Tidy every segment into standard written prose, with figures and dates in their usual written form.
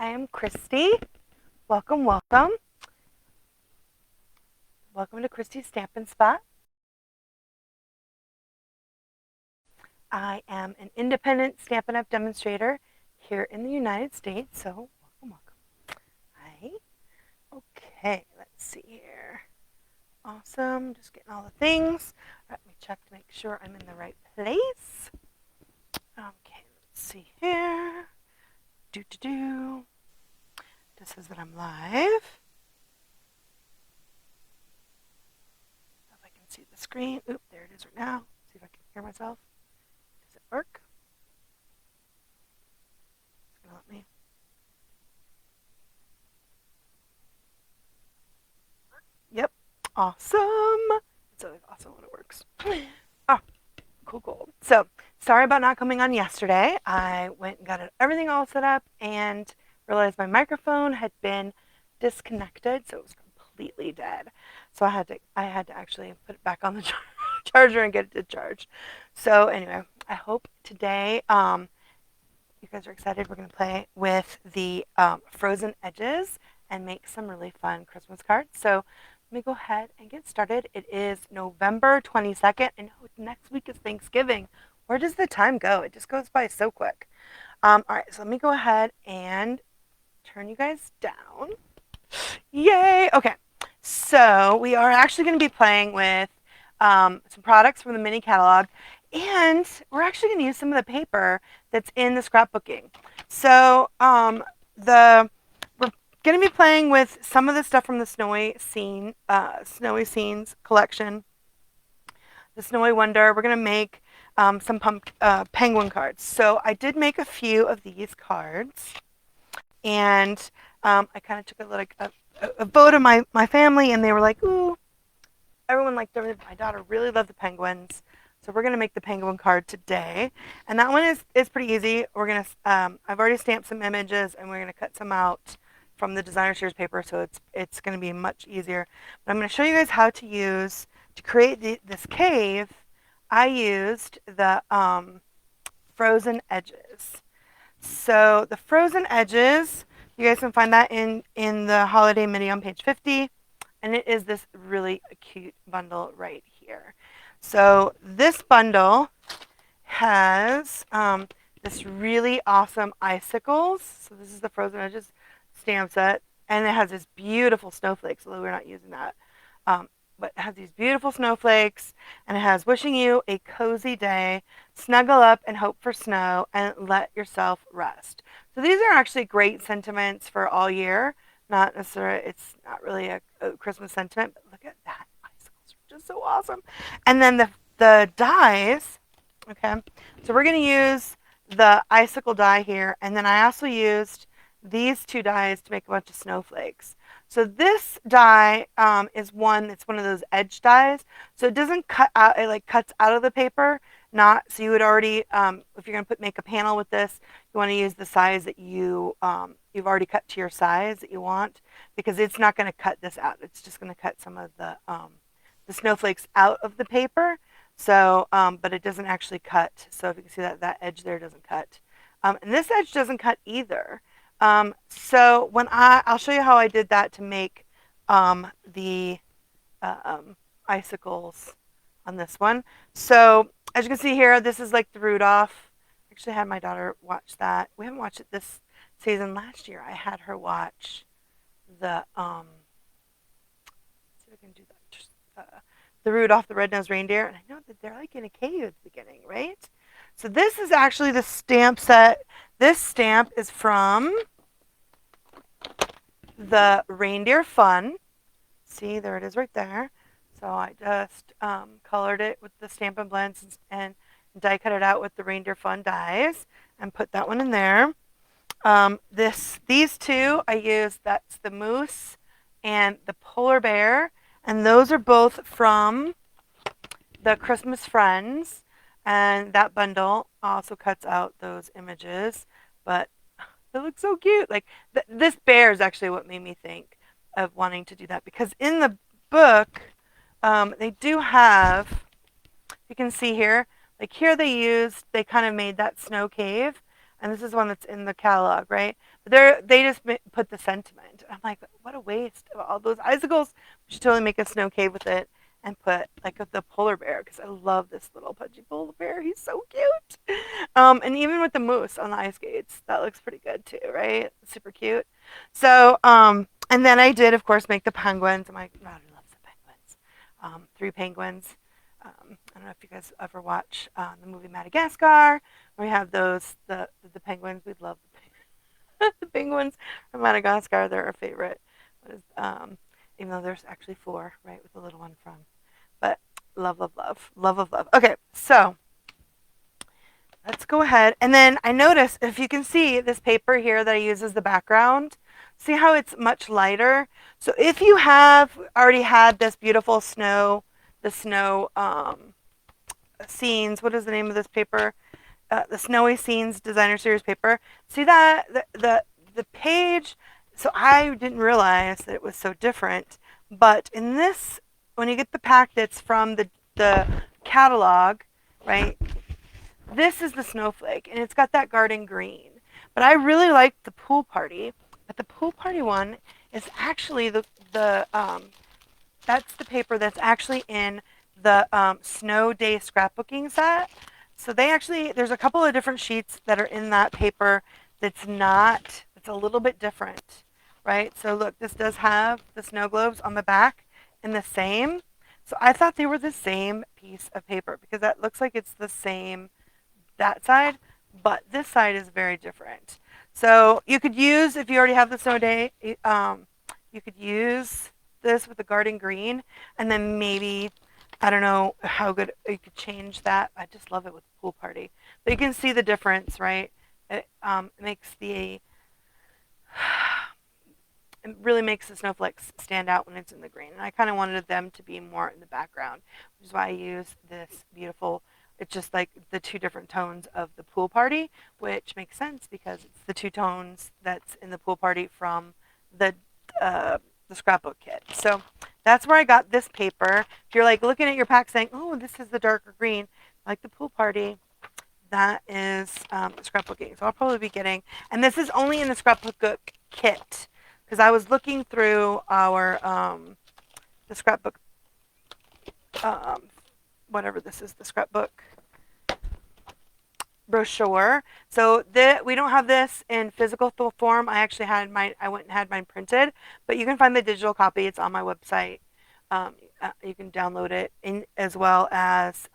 I am Christy. Welcome, welcome. Welcome to Christy's Stampin' Spot. I am an independent Stampin' Up! Demonstrator here in the United States, so welcome, welcome. Hi. Okay, let's see here. Awesome, just getting all the things. Let me check to make sure I'm in the right place. Okay, let's see here. Do. This says that I'm live. If I can see the screen. Oop, there it is right now. See if I can hear myself. Does it work? It's gonna let me. Yep. Awesome. It's always awesome when it works. Oh, cool. So, sorry about not coming on yesterday. I went and got everything all set up and realized my microphone had been disconnected, so it was completely dead. So I had to actually put it back on the charger and get it to charge. So anyway, I hope today you guys are excited. We're going to play with the frozen edges and make some really fun Christmas cards. So let me go ahead and get started. It is November 22nd, and next week is Thanksgiving. Where does the time go? It just goes by so quick. All right, so let me go ahead and turn you guys down. Yay! Okay, so we are actually going to be playing with some products from the mini catalog, and we're actually going to use some of the paper that's in the scrapbooking. So we're going to be playing with some of the stuff from the Snowy Scenes collection, the Snowy Wonder. We're going to make some penguin cards. So I did make a few of these cards, and I kind of took a vote of my family, and they were like, ooh, everyone liked everything. My daughter really loved the penguins. So we're going to make the penguin card today. And that one is pretty easy. We're going to, I've already stamped some images, and we're going to cut some out from the designer series paper, so it's going to be much easier. But I'm going to show you guys how to create this cave. I used the frozen edges. So the frozen edges, you guys can find that in the holiday mini on page 50. And it is this really cute bundle right here. So this bundle has this really awesome icicles. So this is the Frozen Edges stamp set. And it has this beautiful snowflakes, although we're not using that. But it has these beautiful snowflakes, and it has wishing you a cozy day, snuggle up and hope for snow, and let yourself rest. So these are actually great sentiments for all year. Not necessarily, it's not really a Christmas sentiment, but look at that. Icicles are just so awesome. And then the dies, okay, so we're going to use the icicle die here, and then I also used these two dies to make a bunch of snowflakes. So this die is one of those edge dies. So it doesn't cut out, it like cuts out of the paper. So you would already, if you're going to make a panel with this, you want to use the size that you've already cut to your size that you want, because it's not going to cut this out. It's just going to cut some of the snowflakes out of the paper. So, but it doesn't actually cut. So if you can see that edge there doesn't cut. And this edge doesn't cut either. So when I'll show you how I did that to make the icicles on this one. So as you can see here, this is like the Rudolph. I actually had my daughter watch that. We haven't watched it this season. Last year I had her watch the let's see if I can do that. The Rudolph the Red-Nosed Reindeer, and I know that they're like in a cave at the beginning, right? So this is actually the stamp set. This stamp is from the Reindeer Fun. See, there it is right there. So I just colored it with the Stampin' Blends and die cut it out with the Reindeer Fun dies and put that one in there. These two I used, that's the moose and the polar bear, and those are both from the Christmas Friends, and that bundle also cuts out those images, but it looks so cute. Like this bear is actually what made me think of wanting to do that, because in the book they do have, you can see here, like here they kind of made that snow cave, and this is one that's in the catalog, right? But they just put the sentiment. I'm like, what a waste of all those icicles. We should totally make a snow cave with it and put like the polar bear, because I love this little pudgy polar bear. He's so cute. And even with the moose on the ice skates, that looks pretty good too, right? Super cute. So, and then I did, of course, make the penguins. My daughter loves the penguins. 3 penguins. I don't know if you guys ever watch the movie Madagascar. We have the penguins. We love the penguins from Madagascar. They're our favorite. Even though there's actually 4, right, with the little one from. But love, love, love, love, love, love. Okay, so let's go ahead. And then I noticed, if you can see this paper here that I use as the background, see how it's much lighter? So if you have already had this beautiful snow, the snow scenes, what is the name of this paper? The Snowy Scenes Designer Series paper. See that? The page, so I didn't realize that it was so different. But in this, when you get the pack that's from the catalog, right, this is the snowflake, and it's got that garden green. But I really liked the pool party. But the pool party one is actually that's the paper that's actually in the Snow Day scrapbooking set. So there's a couple of different sheets that are in that paper it's a little bit different, right? So look, this does have the snow globes on the back and the same. So I thought they were the same piece of paper because that looks like it's the same that side, but this side is very different. So you could use, if you already have the Snow Day, you could use this with the garden green, and then maybe, I don't know how good you could change that. I just love it with the pool party. But you can see the difference, right? It makes it really makes the snowflakes stand out when it's in the green. And I kind of wanted them to be more in the background, which is why I use this beautiful, it's just like the 2 different tones of the pool party, which makes sense because it's the 2 tones that's in the pool party from the scrapbook kit. So that's where I got this paper. If you're like looking at your pack saying, oh, this is the darker green, like the pool party, that is scrapbooking. So I'll probably be getting, and this is only in the scrapbook kit, because I was looking through our the scrapbook, whatever this is, the scrapbook brochure. So we don't have this in physical form. I actually had mine. I went and had mine printed, but you can find the digital copy. It's on my website. You can download it, as well as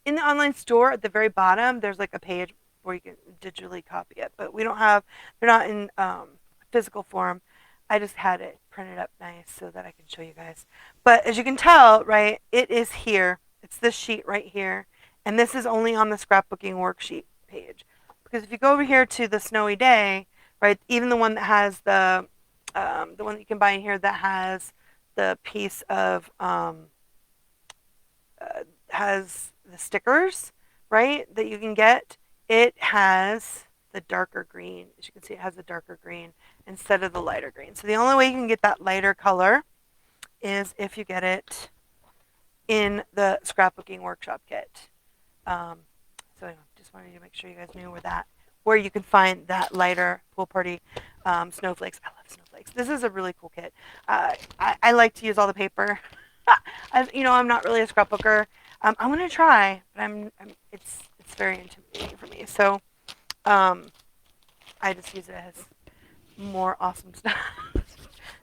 in the online store at the very bottom. There's like a page where you can digitally copy it, but we don't have. They're not in physical form. I just had it printed up nice so that I can show you guys. But as you can tell, right, it is here. It's this sheet right here. And this is only on the scrapbooking worksheet page. Because if you go over here to the Snowy Day, right, even the one that has the one that you can buy in here that has the piece of, has the stickers, right, that you can get, it has the darker green. As you can see, it has the darker green instead of the lighter green. So the only way you can get that lighter color is if you get it in the scrapbooking workshop kit. So I just wanted to make sure you guys knew where you can find that lighter pool party snowflakes. I love snowflakes. This is a really cool kit. I like to use all the paper. I'm not really a scrapbooker. I'm gonna try, but it's very intimidating for me. So I just use it as more awesome stuff.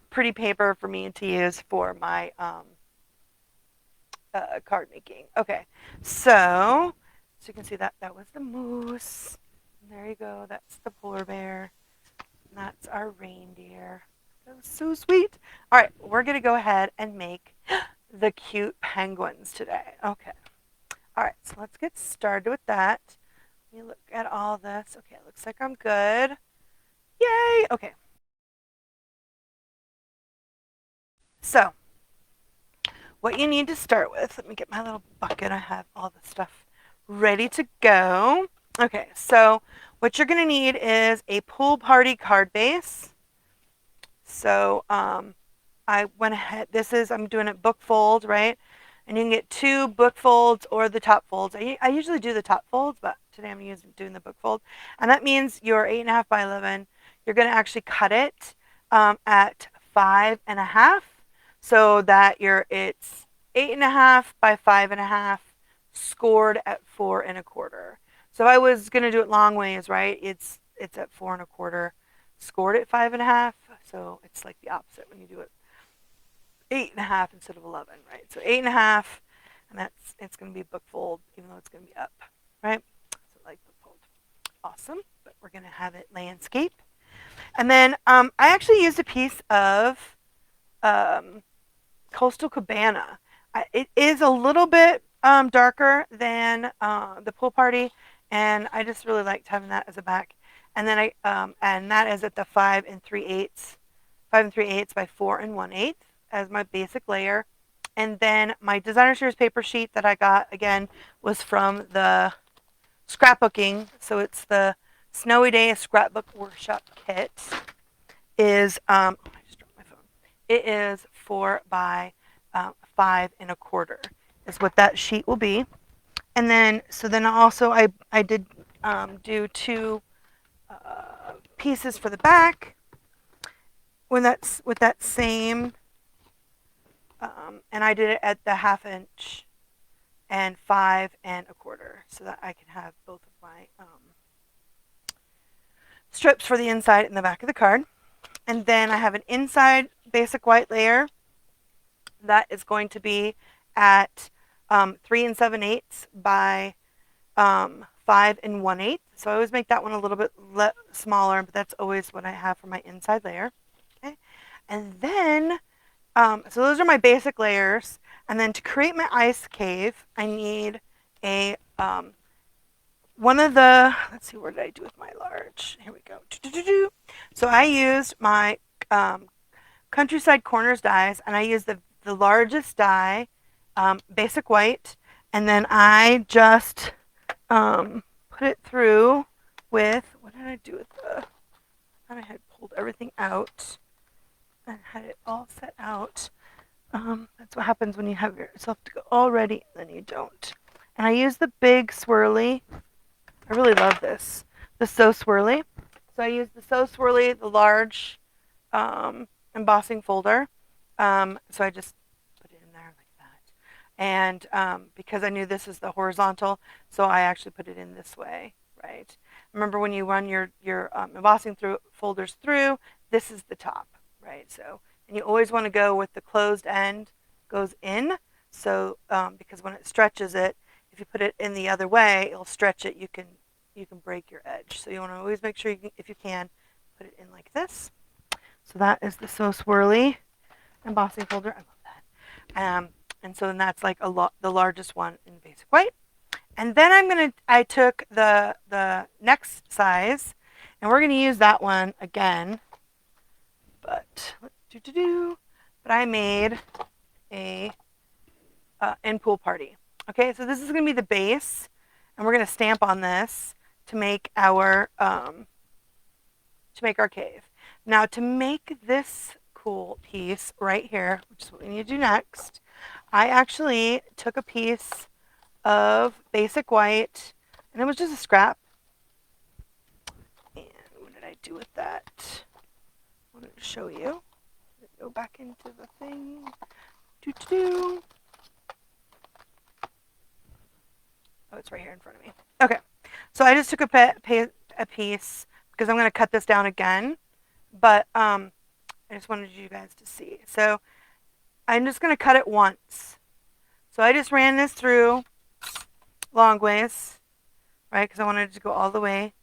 Pretty paper for me to use for my card making. Okay, so you can see that was the moose. And there you go. That's the polar bear. And that's our reindeer. That was so sweet. All right, we're gonna go ahead and make the cute penguins today. Okay. All right, so let's get started with that. Let me look at all this. Okay, it looks like I'm good. Yay! Okay. So, what you need to start with, let me get my little bucket. I have all the stuff ready to go. Okay, so what you're going to need is a pool party card base. So I went ahead, I'm doing it book fold, right? And you can get 2 book folds or the top folds. I usually do the top folds, but today I'm doing the book fold. And that means your 8.5 by 11, you're going to actually cut it at 5.5 so that it's 8.5 by 5.5 scored at 4.25. So if I was going to do it long ways, right, it's at 4.25, scored at 5.5. So it's like the opposite when you do it 8.5 instead of 11, right? So 8.5, and it's going to be book fold, even though it's going to be up, right? So like book fold, awesome. But we're going to have it landscape, and then I actually used a piece of Coastal Cabana. It is a little bit darker than the Pool Party, and I just really liked having that as a back. And then and that is at the 5 3/8 by 4 1/8 as my basic layer. And then my designer series paper sheet that I got again was from the scrapbooking. So it's the Snowy Day Scrapbook Workshop Kit. I just dropped my phone. It is 4 by 5.25 is what that sheet will be. And then also I did do two pieces for the back with that same, and I did it at the 1/2 inch and 5.25 so that I can have both of my strips for the inside and the back of the card. And then I have an inside basic white layer that is going to be at 3 7/8 by 5 1/8. So I always make that one a little bit smaller, but that's always what I have for my inside layer. Okay, and then so those are my basic layers. And then to create my ice cave, I need a one of the, let's see, where did I do with my large? Here we go. So I used my Countryside Corners dies, and I used the largest die, basic white, and then I just put it through with, what did I do with I had pulled everything out and had it all set out. That's what happens when you have yourself to go all ready and then you don't. And I use the big swirly. I really love this. The So Swirly. So I use the So Swirly, the large embossing folder. So I just put it in there like that. And because I knew this is the horizontal, so I actually put it in this way, right? Remember when you run your embossing folders through, this is the top, right? So, and you always want to go with the closed end goes in. So because when it stretches it, if you put it in the other way, it'll stretch it. You can break your edge. So you want to always make sure if you can, put it in like this. So that is the So Swirly embossing folder. I love that. And so then that's like the largest one in basic white. And then I took the next size, and we're gonna use that one again. But but I made a in Pool Party. Okay, so this is gonna be the base, and we're gonna stamp on this to make our cave. Now to make this cool piece right here, which is what we need to do next, I actually took a piece of basic white, and it was just a scrap. And what did I do with that? I wanted to show you. Go back into the thing. Oh, it's right here in front of me. Okay, so I just took a piece because I'm going to cut this down again, but I just wanted you guys to see. So I'm just going to cut it once. So I just ran this through long ways, right? Because I wanted it to go all the way.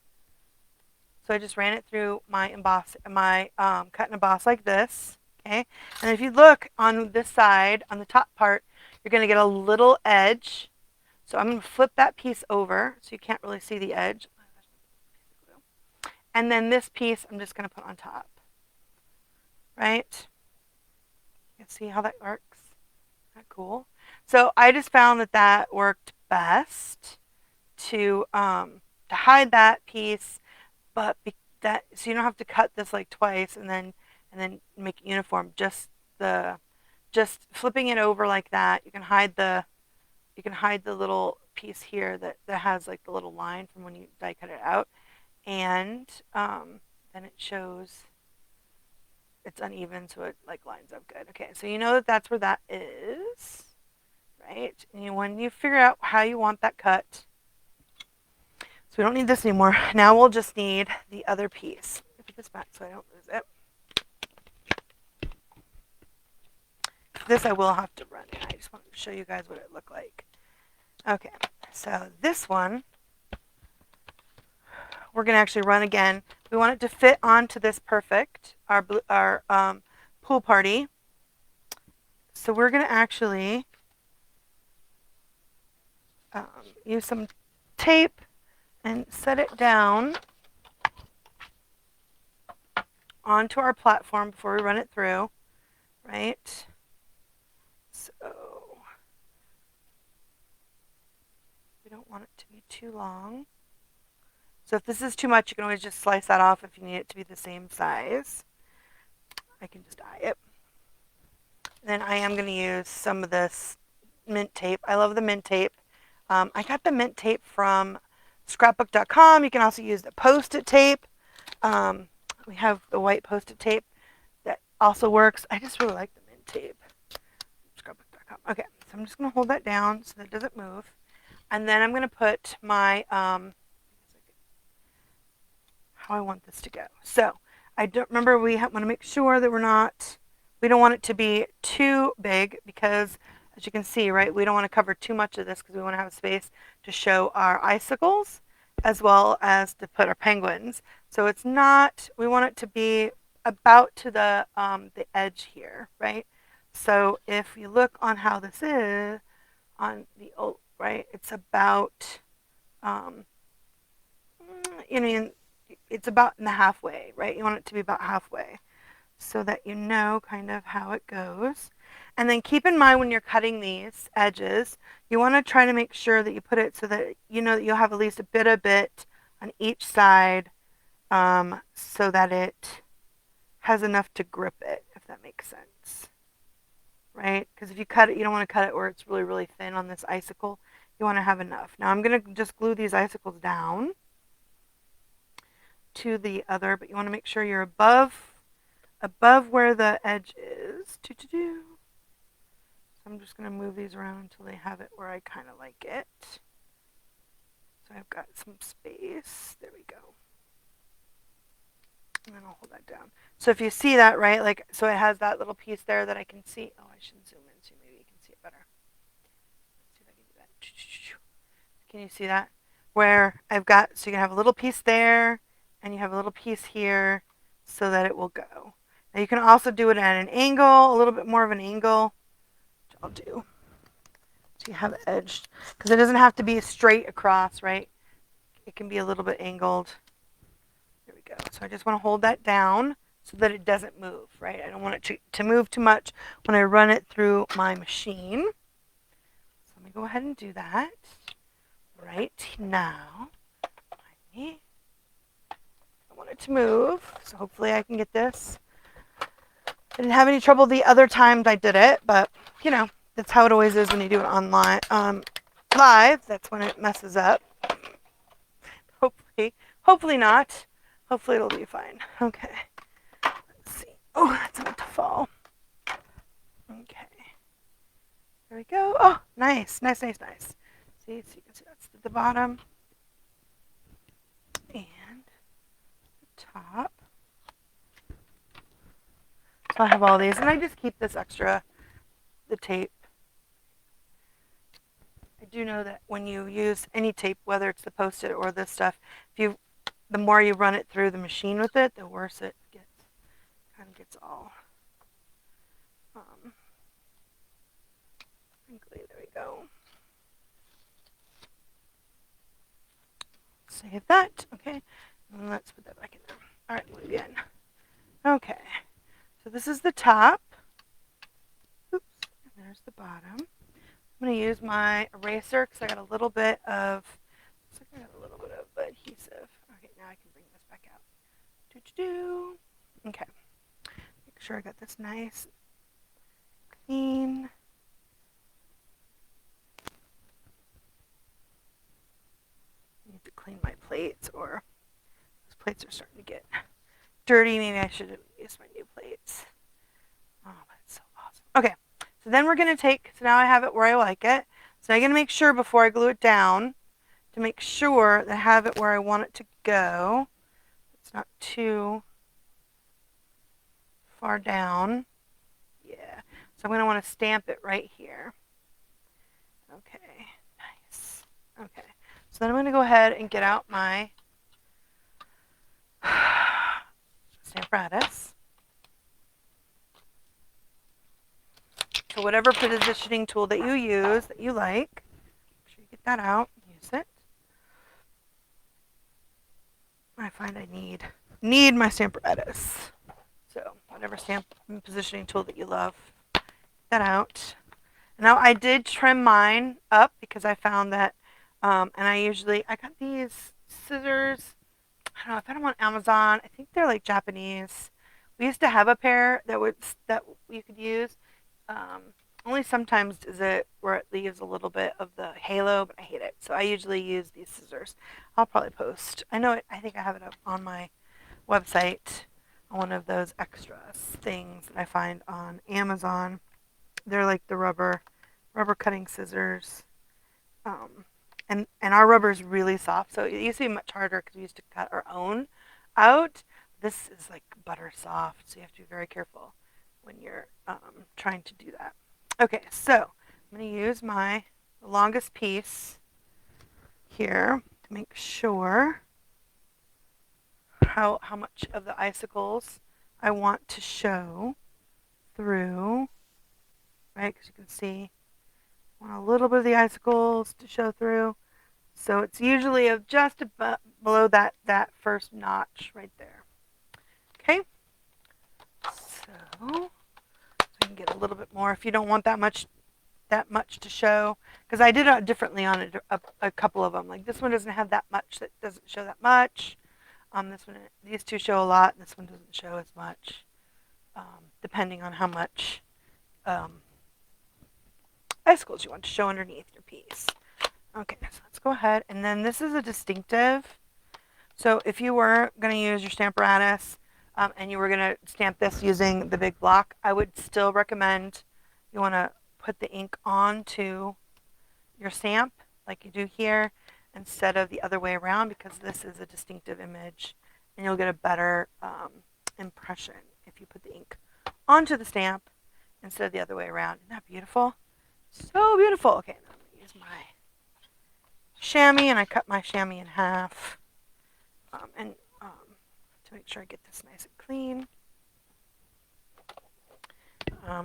So I just ran it through my cut and emboss like this, okay? And if you look on this side, on the top part, you're going to get a little edge. So I'm going to flip that piece over so you can't really see the edge. And then this piece I'm just going to put on top, right? You can see how that works. Isn't that cool? So I just found that worked best to hide that piece, but so you don't have to cut this like twice and then make it uniform. Just flipping it over like that, you can hide the little piece here that has like the little line from when you die cut it out, and then it shows it's uneven, so it like lines up good. Okay, so you know that that's where that is, right? And when you figure out how you want that cut, so we don't need this anymore. Now we'll just need the other piece. Put this back so I don't lose it. This I will have to run in. I just wanted to show you guys what it looked like. Okay, so this one we're going to actually run again. We want it to fit onto this perfect, our pool party. So we're going to actually use some tape and set it down onto our platform before we run it through, right? So we don't want it to be too long. So if this is too much, you can always just slice that off if you need it to be the same size. I can just eye it. And then I am going to use some of this mint tape. I love the mint tape. I got the mint tape from scrapbook.com. You can also use the Post-it tape. We have the white Post-it tape that also works. I just really like the mint tape. Scrapbook.com. Okay, so I'm just going to hold that down so that it doesn't move. And then I'm going to put my how I want this to go. So I don't remember, we want to make sure that we don't want it to be too big, because as you can see, right, we don't want to cover too much of this because we want to have space to show our icicles as well as to put our penguins. So it's not, we want it to be about to the edge here, right? So if you look on how this is on the old, right, it's about it's about in the halfway, right? You want it to be about halfway so that you know kind of how it goes. And then keep in mind when you're cutting these edges, you want to try to make sure that you put it so that you know that you'll have at least a bit on each side, so that it has enough to grip it, if that makes sense. Right? Because if you cut it, you don't want to cut it where it's really, really thin on this icicle. You want to have enough. Now I'm going to just glue these icicles down to the other, but you want to make sure you're above where the edge is. So I'm just going to move these around until they have it where I kind of like it. So I've got some space. There we go. And then I'll hold that down. So if you see that, right, like, so it has that little piece there that I can see. Oh, I should zoom in so maybe you can see it better. Let's see if I can do that. Can you see that? Where I've got, so you can have a little piece there, and you have a little piece here, so that it will go. Now you can also do it at an angle, a little bit more of an angle, which I'll do. So you have it edged, because it doesn't have to be straight across, right? It can be a little bit angled. There we go. So I just want to hold that down so that it doesn't move, right? I don't want it to move too much when I run it through my machine. So let me go ahead and do that right now. I want it to move, so hopefully I can get this. I didn't have any trouble the other times I did it, but you know, that's how it always is when you do it online, live. That's when it messes up. Hopefully not. Hopefully it'll be fine. Okay. Let's see. Oh, that's about to fall. Okay. There we go. Oh, nice. See, so you can see that's the bottom and the top. So I have all these, and I just keep this extra, the tape. I do know that when you use any tape, whether it's the Post-it or this stuff, the more you run it through the machine with it, the worse it gets. Kind of gets all wrinkly. There we go. Save that. Okay. And let's put that back in there. All right, move again. Okay. So this is the top. Oops. And there's the bottom. I'm going to use my eraser because I got a little bit of adhesive. Okay, now I can bring this back out. Okay. Make sure I got this nice, clean. sure. Those plates are starting to get dirty. Maybe I should have used my new plates. Oh, that's so awesome. Okay, so then we're going to take, so now I have it where I like it. So I'm going to make sure before I glue it down to make sure that I have it where I want it to go. It's not too far down. Yeah, so I'm going to want to stamp it right here. Okay, nice. Okay, so then I'm going to go ahead and get out my Stamparatus. So whatever positioning tool that you use, that you like, make sure you get that out, use it. I find I need my Stamparatus. So whatever stamp positioning tool that you love, get that out. Now I did trim mine up because I found that, and I got these scissors. I don't know, I found them on Amazon. I think they're like Japanese. We used to have a pair that you could use. Um, Only sometimes is it where it leaves a little bit of the halo, but I hate it. So I usually use these scissors. I'll probably post. I think I have it up on my website on one of those extra things that I find on Amazon. They're like the rubber cutting scissors. And our rubber is really soft, so it used to be much harder because we used to cut our own out. This is like butter soft, so you have to be very careful when you're trying to do that. Okay, so I'm going to use my longest piece here to make sure how much of the icicles I want to show through, right? Because you can see I want a little bit of the icicles to show through. So it's usually just below that first notch right there. Okay, so you can get a little bit more if you don't want that much to show. Because I did it differently on a couple of them. Like this one doesn't have that much. That doesn't show that much. This one, these two show a lot. And this one doesn't show as much, depending on how much icicles you want to show underneath your piece. Okay, so let's go ahead. And then this is a distinctive. So if you were going to use your Stamparatus and you were going to stamp this using the big block, I would still recommend you want to put the ink onto your stamp like you do here instead of the other way around, because this is a distinctive image and you'll get a better impression if you put the ink onto the stamp instead of the other way around. Isn't that beautiful? So beautiful. Okay, now I'm going to use my chamois, and I cut my chamois in half. To make sure I get this nice and clean.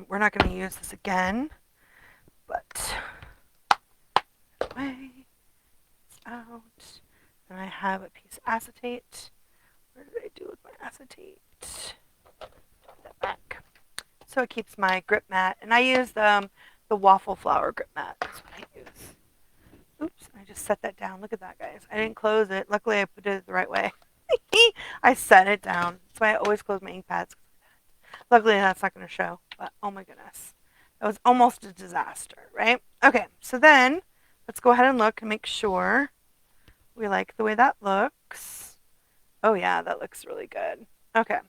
We're not going to use this again, but away, it's out. And I have a piece of acetate. Where did I do with my acetate? Put that back. So it keeps my grip mat, and I use the waffle flower grip mat. That's what I use. Oops, I just set that down. Look at that, guys. I didn't close it. Luckily, I put it the right way. I set it down. That's why I always close my ink pads. Luckily, that's not going to show. But oh my goodness, that was almost a disaster, right? Okay, so then let's go ahead and look and make sure we like the way that looks. Oh yeah, that looks really good. Okay,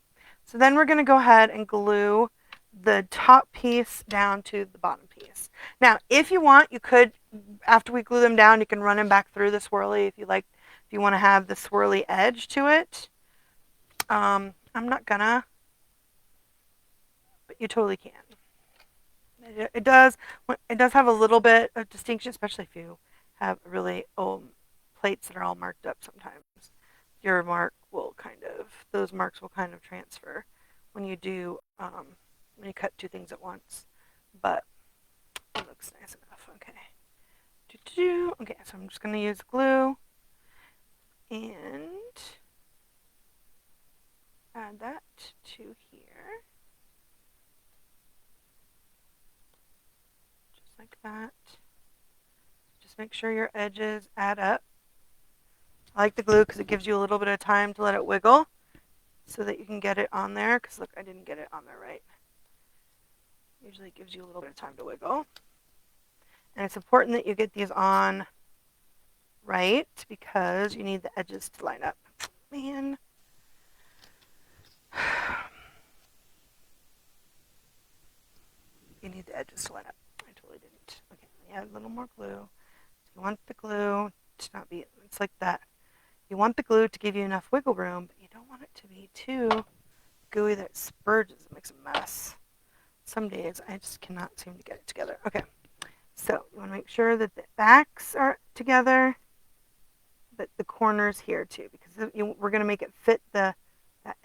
so then we're going to go ahead and glue the top piece down to the bottom piece. Now, if you want, you could, after we glue them down, you can run them back through the swirly if you like. If you want to have the swirly edge to it. I'm not gonna, but you totally can. It does have a little bit of distinction, especially if you have really old plates that are all marked up. Sometimes your mark will those marks will kind of transfer when you do when you cut two things at once. But it looks nice enough. Okay. Okay, so I'm just gonna use glue and add that to here. Just like that. Just make sure your edges add up. I like the glue because it gives you a little bit of time to let it wiggle so that you can get it on there. Because look, I didn't get it on there right. Usually it gives you a little bit of time to wiggle. And it's important that you get these on right? Because you need the edges to line up. Man. You need the edges to line up. I totally didn't. Okay, let me add a little more glue. So you want the glue to not be, it's like that. You want the glue to give you enough wiggle room, but you don't want it to be too gooey that it spurges and makes a mess. Some days I just cannot seem to get it together. Okay, so you want to make sure that the backs are together, but the corners here too, because we're going to make it fit that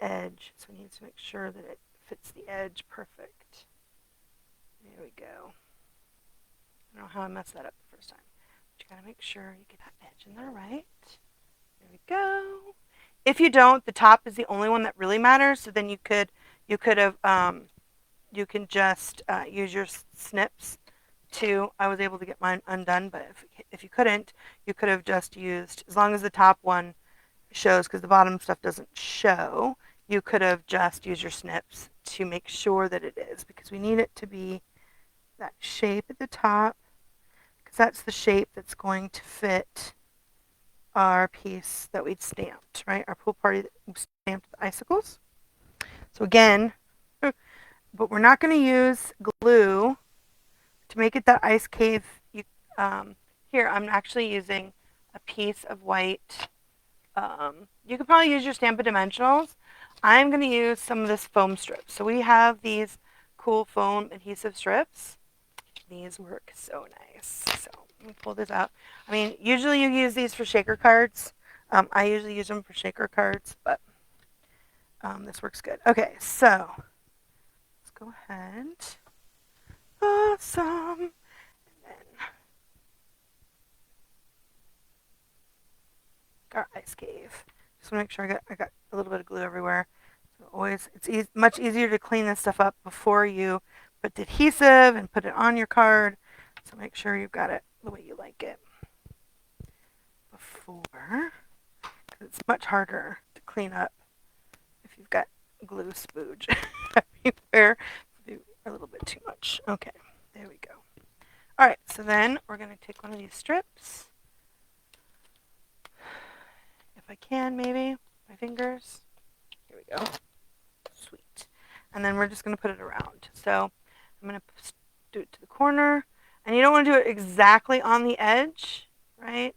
edge. So we need to make sure that it fits the edge perfect. There we go. I don't know how I messed that up the first time. But you got to make sure you get that edge in there right. There we go. If you don't, the top is the only one that really matters. So then you could have you can just use your snips to. I was able to get mine undone, but if you couldn't, you could have just used, as long as the top one shows, because the bottom stuff doesn't show, you could have just used your snips to make sure that it is, because we need it to be that shape at the top, because that's the shape that's going to fit our piece that we'd stamped, right? Our pool party that we stamped the icicles. So again, but we're not going to use glue to make it that ice cave. Here, I'm actually using a piece of white. You could probably use your Stampin' Dimensionals. I'm going to use some of this foam strips. So we have these cool foam adhesive strips. These work so nice. So let me pull this out. I mean, usually you use these for shaker cards. I usually use them for shaker cards, but this works good. Okay, so let's go ahead. Awesome. And then our ice cave. Just want to make sure I got a little bit of glue everywhere. So always, it's much easier to clean this stuff up before you put the adhesive and put it on your card. So make sure you've got it the way you like it before. It's much harder to clean up if you've got glue spooge everywhere. A little bit too much. Okay, there we go. All right, so then we're going to take one of these strips. If I can, maybe, my fingers. Here we go. Sweet. And then we're just going to put it around. So I'm going to do it to the corner. And you don't want to do it exactly on the edge, right?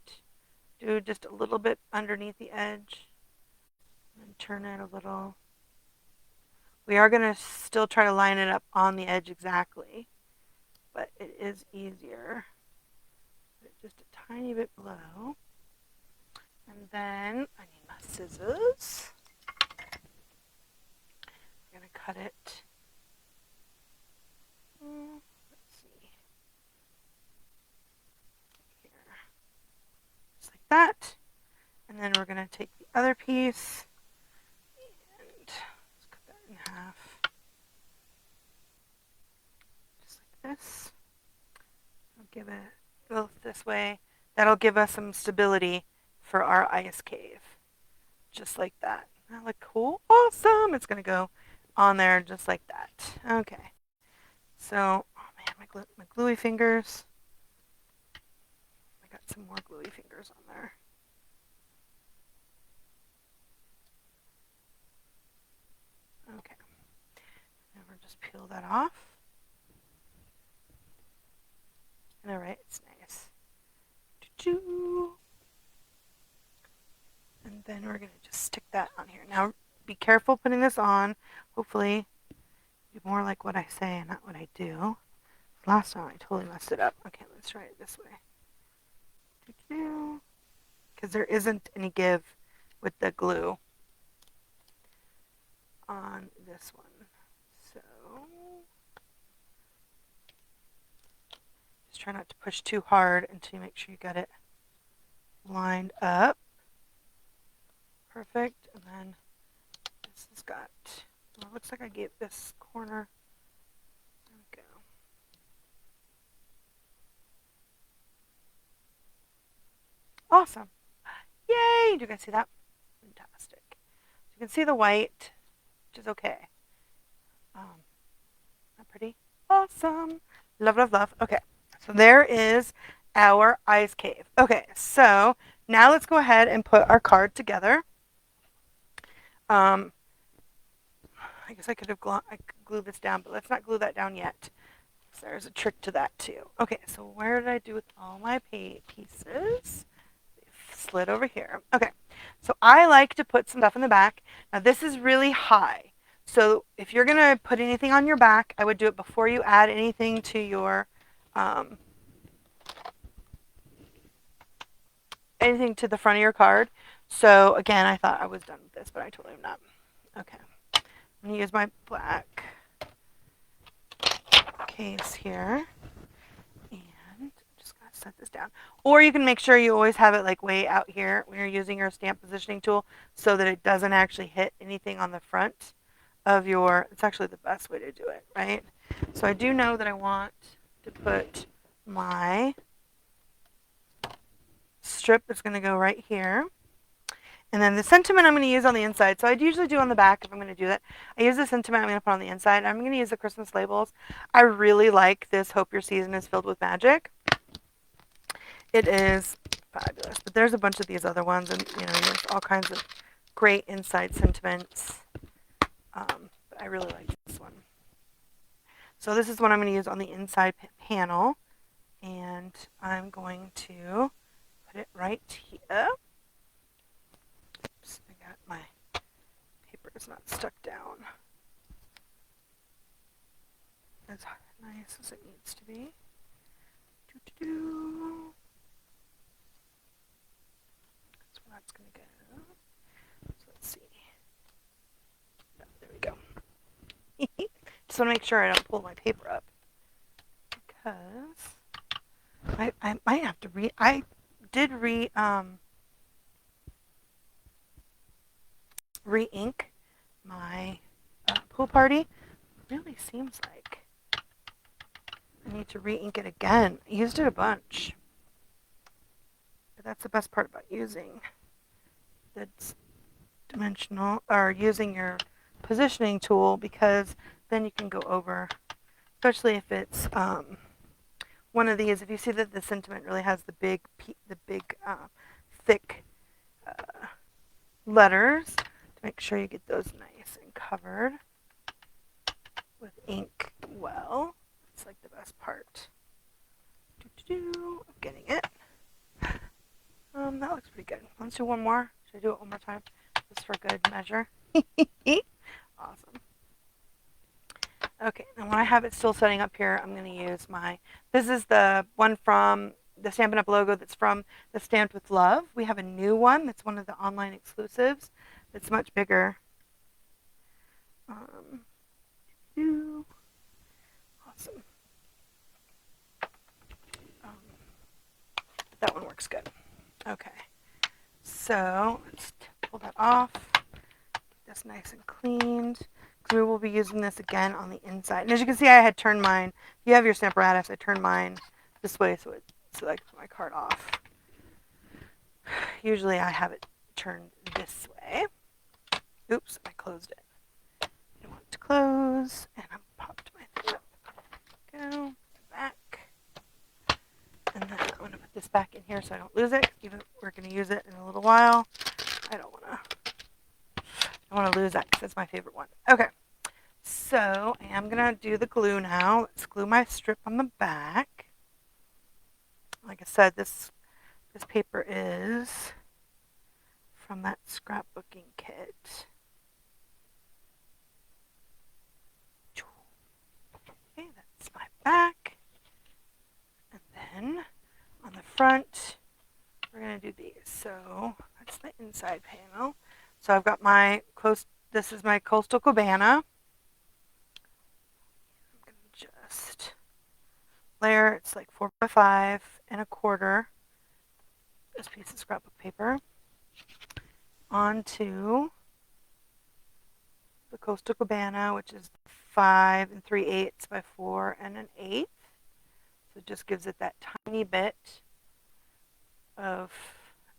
Do just a little bit underneath the edge. And turn it a little. We are going to still try to line it up on the edge exactly. But it is easier. Put it just a tiny bit below. And then I need my scissors. I'm going to cut it. Let's see. Here. Just like that. And then we're going to take the other piece and let's cut that in half. Just like this. I'll give it both this way. That'll give us some stability for our ice cave. Just like that. That look cool? Awesome! It's going to go on there just like that. Okay. So, oh man, my gluey fingers. I got some more gluey fingers on there. Okay. And we'll just peel that off. All right, it's nice. Choo-choo. And then we're going to just stick that on here. Now, be careful putting this on. Hopefully, do more like what I say and not what I do. Last time I totally messed it up. Okay, let's try it this way. Because there isn't any give with the glue on this one. So, just try not to push too hard until you make sure you got it lined up. Perfect. And then this has got, well, it looks like I gave this corner. There we go. Awesome. Yay! Do you guys see that? Fantastic. You can see the white, which is okay. Not pretty? Awesome. Love, love, love. Okay. So there is our ice cave. Okay, so Now let's go ahead and put our card together. I guess I could have glued this down, but let's not glue that down yet. So there's a trick to that too. Okay, so where did I do with all my pieces? Slid over here. Okay, so I like to put some stuff in the back. Now this is really high. So if you're gonna put anything on your back, I would do it before you add anything to your anything to the front of your card. So again, I thought I was done with this, but I totally am not. Okay, I'm gonna use my black case here, and I'm just gonna set this down. Or you can make sure you always have it like way out here when you're using your stamp positioning tool, so that it doesn't actually hit anything on the front of your. It's actually the best way to do it, right? So I do know that I want to put my strip is going to go right here. And then the sentiment I'm going to use on the inside. So I'd usually do on the back if I'm going to do that. I use the sentiment I'm going to put on the inside. I'm going to use the Christmas labels. I really like this Hope Your Season is Filled with Magic. It is fabulous. But there's a bunch of these other ones, and there's all kinds of great inside sentiments. But I really like this one. So this is what I'm going to use on the inside panel. And I'm going to put it right here. Oops, I got my paper is not stuck down as nice as it needs to be. Doo-doo-doo. That's where that's going to go. So let's see. Oh, there we go. Just want to make sure I don't pull my paper up, because I might have to I did re-ink my pool party. It really seems like I need to re-ink it again. I used it a bunch. But that's the best part about using the dimensional, or using your positioning tool, because then you can go over, especially if it's one of these. If you see that the sentiment really has the big thick letters, to make sure you get those nice and covered with ink well. It's like the best part. I'm getting it. That looks pretty good. Let's do one more. Should I do it one more time? Just for good measure. Awesome. Okay, and when I have it still setting up here, I'm going to use this is the one from the Stampin' Up! Logo that's from the Stamped with Love. We have a new one that's one of the online exclusives that's much bigger. Awesome. That one works good. Okay, so let's pull that off. Get this nice and cleaned, because we will be using this again on the inside. And as you can see, I had turned mine. If you have your Stamparatus, I turned mine this way so I can put my card off. Usually I have it turned this way. Oops, I closed it. I don't want it to close, and I popped my thing up. Go back. And then I'm going to put this back in here so I don't lose it. Even if we're going to use it in a little while, I don't want to lose that, because that's my favorite one. Okay, so I am going to do the glue now. Let's glue my strip on the back. Like I said, this paper is from that scrapbooking kit. Okay, that's my back. And then on the front, we're going to do these. So that's the inside panel. So I've got this is my Coastal Cabana. I'm going to just layer, it's like 4x5 1/4, this piece of scrapbook paper, onto the Coastal Cabana, which is 5 3/8 by 4 1/8. So it just gives it that tiny bit of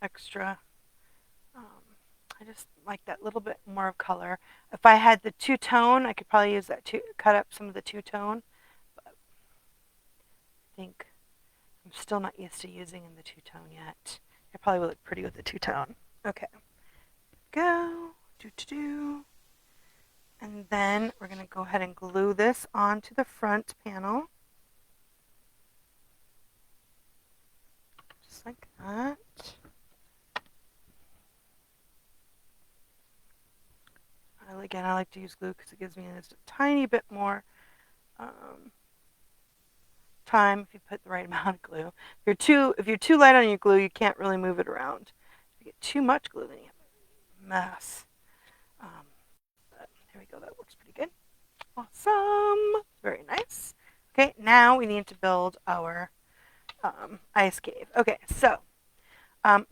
extra. I just like that little bit more of color. If I had the two-tone, I could probably use that to cut up some of the two-tone. But I think I'm still not used to using in the two-tone yet. I probably would look pretty with the two-tone. Okay. Go. Do. And then we're going to go ahead and glue this onto the front panel. Just like that. Again, I like to use glue because it gives me just a tiny bit more time if you put the right amount of glue. If you're too light on your glue, you can't really move it around. If you get too much glue, then you have a mess. But here we go. That works pretty good. Awesome. Very nice. Okay, now we need to build our ice cave. Okay, so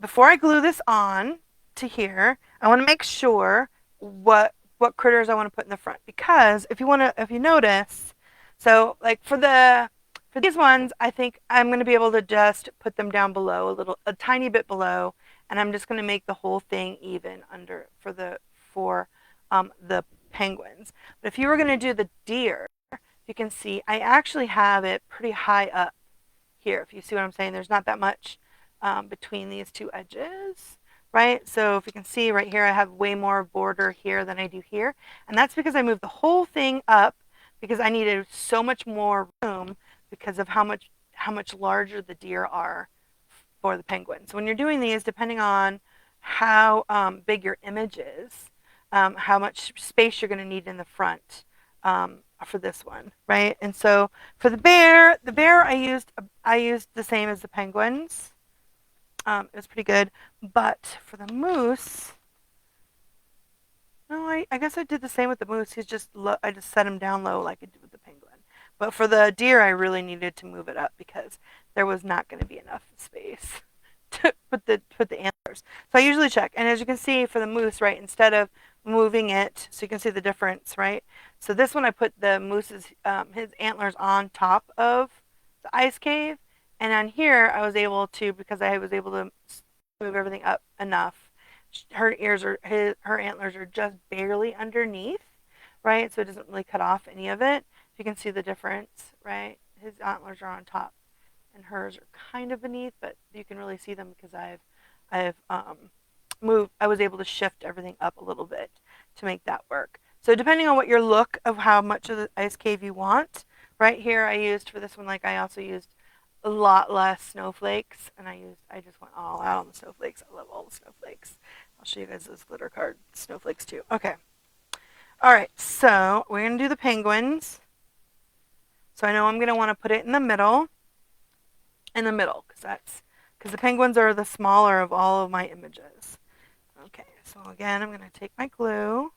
before I glue this on to here, I want to make sure what critters I want to put in the front, because if you notice, so like for these ones, I think I'm going to be able to just put them down below a tiny bit below, and I'm just going to make the whole thing even under for the penguins. But if you were going to do the deer, you can see I actually have it pretty high up here. If you see what I'm saying, there's not that much between these two edges, right? So if you can see right here, I have way more border here than I do here. And that's because I moved the whole thing up because I needed so much more room because of how much larger the deer are for the penguin. So when you're doing these, depending on how big your image is, how much space you're going to need in the front for this one, right? And so for the bear I used the same as the penguins. It was pretty good, but for the moose, no, I guess I did the same with the moose. I just set him down low like I did with the penguin. But for the deer, I really needed to move it up because there was not going to be enough space to put the antlers. So I usually check, and as you can see for the moose, right, instead of moving it, so you can see the difference, right? So this one I put the moose's his antlers on top of the ice cave, and on here I was able to, because I was able to move everything up enough. Her antlers are just barely underneath, right? So it doesn't really cut off any of it. You can see the difference, right? His antlers are on top, and hers are kind of beneath, but you can really see them because I've moved. I was able to shift everything up a little bit to make that work. So depending on what your look of how much of the ice cave you want, right here I used for this one, like I also used a lot less snowflakes, and I just went all out on the snowflakes. I love all the snowflakes. I'll show you guys those glitter card snowflakes too. Okay. All right, so we're going to do the penguins. So I know I'm going to want to put it in the middle, because the penguins are the smaller of all of my images. Okay, so again, I'm going to take my glue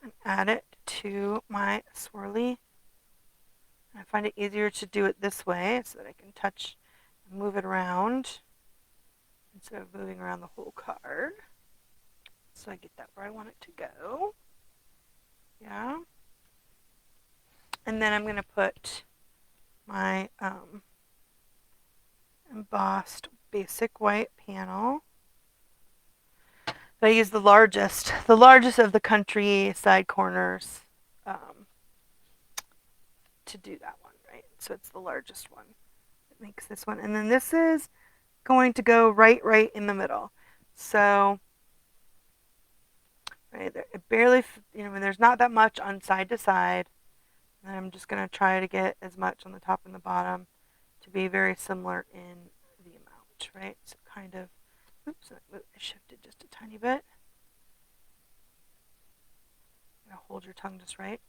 and add it to my swirly. I find it easier to do it this way so that I can touch and move it around instead of moving around the whole card. So I get that where I want it to go. Yeah. And then I'm going to put my embossed basic white panel. I use the largest of the countryside corners to do that one, right? So it's the largest one that makes this one. And then this is going to go right in the middle. So right there, it barely, there's not that much on side to side. And I'm just going to try to get as much on the top and the bottom to be very similar in the amount, right? So kind of, oops, I shifted just a tiny bit. Now hold your tongue just right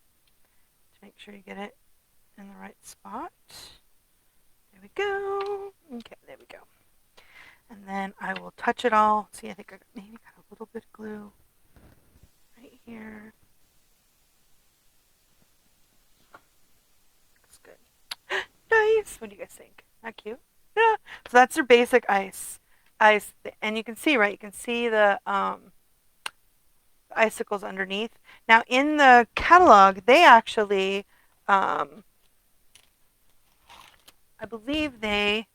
to make sure you get it in the right spot. There we go. Okay, there we go. And then I will touch it all. See, I think I maybe got a little bit of glue right here. Looks good. Nice. What do you guys think? Not cute? Yeah. So that's their basic ice. And you can see, right? You can see the icicles underneath. Now in the catalog, they actually, I believe they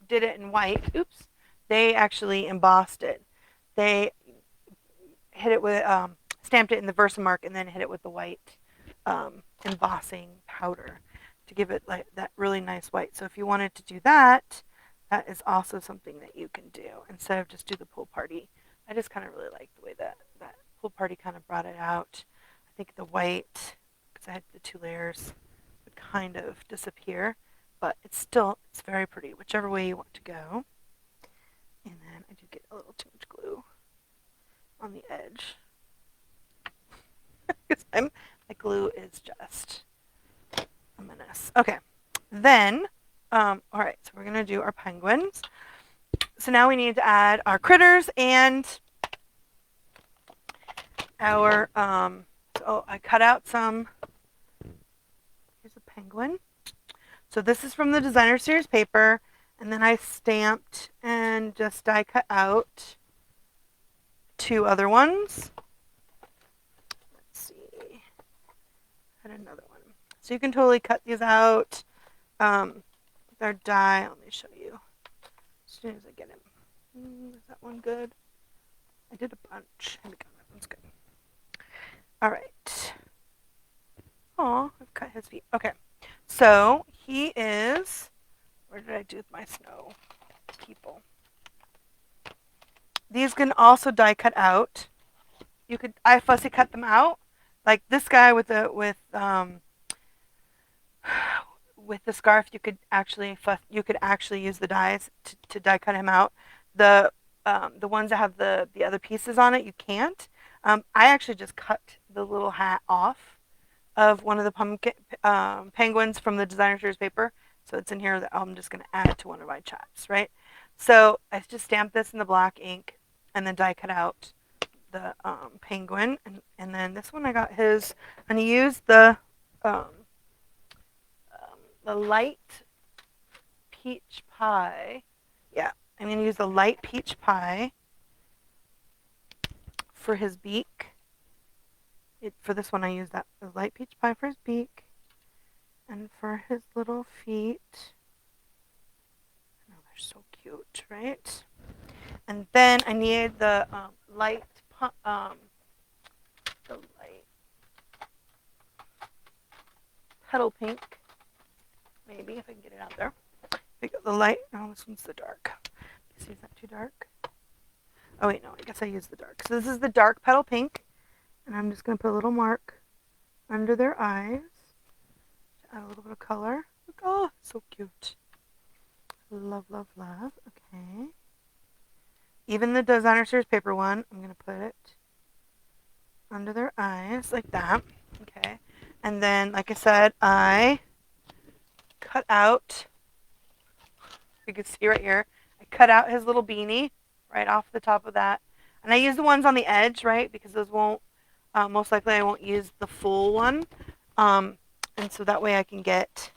did it in white. Oops. They actually embossed it. They hit it with, stamped it in the Versamark and then hit it with the white embossing powder to give it like that really nice white. So if you wanted to do that, that is also something that you can do instead of just do the pool party. I just kind of really like the way that pool party kind of brought it out. I think the white, because I had the 2 layers, would kind of disappear, but it's very pretty, whichever way you want to go. And then I do get a little too much glue on the edge. Because my glue is just a menace. Okay, then, all right, so we're gonna do our penguins. So now we need to add our critters and our, so I cut out some, here's a penguin. So this is from the designer series paper, and then I stamped and just die cut out 2 other ones. Let's see, cut another one. So you can totally cut these out with our die. Let me show you as soon as I get him. Is that one good? I did a bunch. Here we go. That one's good. All right. Oh, I've cut his feet. Okay. So he is. Where did I do with my snow people? These can also die cut out. I fussy cut them out, like this guy with the scarf. You could actually use the dies to die cut him out. The ones that have the other pieces on it, you can't. I actually just cut the little hat off of one of the penguins from the designer series paper. So it's in here that I'm just going to add to one of my chaps, right? So I just stamped this in the black ink and then die cut out the penguin. And then this one I got his, and he used the light peach pie. Yeah, I'm going to use the light peach pie for his beak. For this one, I used the light peach pie for his beak. And for his little feet. Oh, they're so cute, right? And then I needed the light petal pink. Maybe if I can get it out there. The light. Oh, this one's the dark. Is that too dark? Oh wait, no. I guess I used the dark. So this is the dark petal pink, and I'm just gonna put a little mark under their eyes. Add a little bit of color. Look, oh, so cute. Love, love, love. Okay. Even the designer series paper one, I'm gonna put it under their eyes like that. Okay. And then, like I said, I cut out. You can see right here. I cut out his little beanie right off the top of that, and I use the ones on the edge, right, because those won't. Most likely, I won't use the full one, and so that way I can get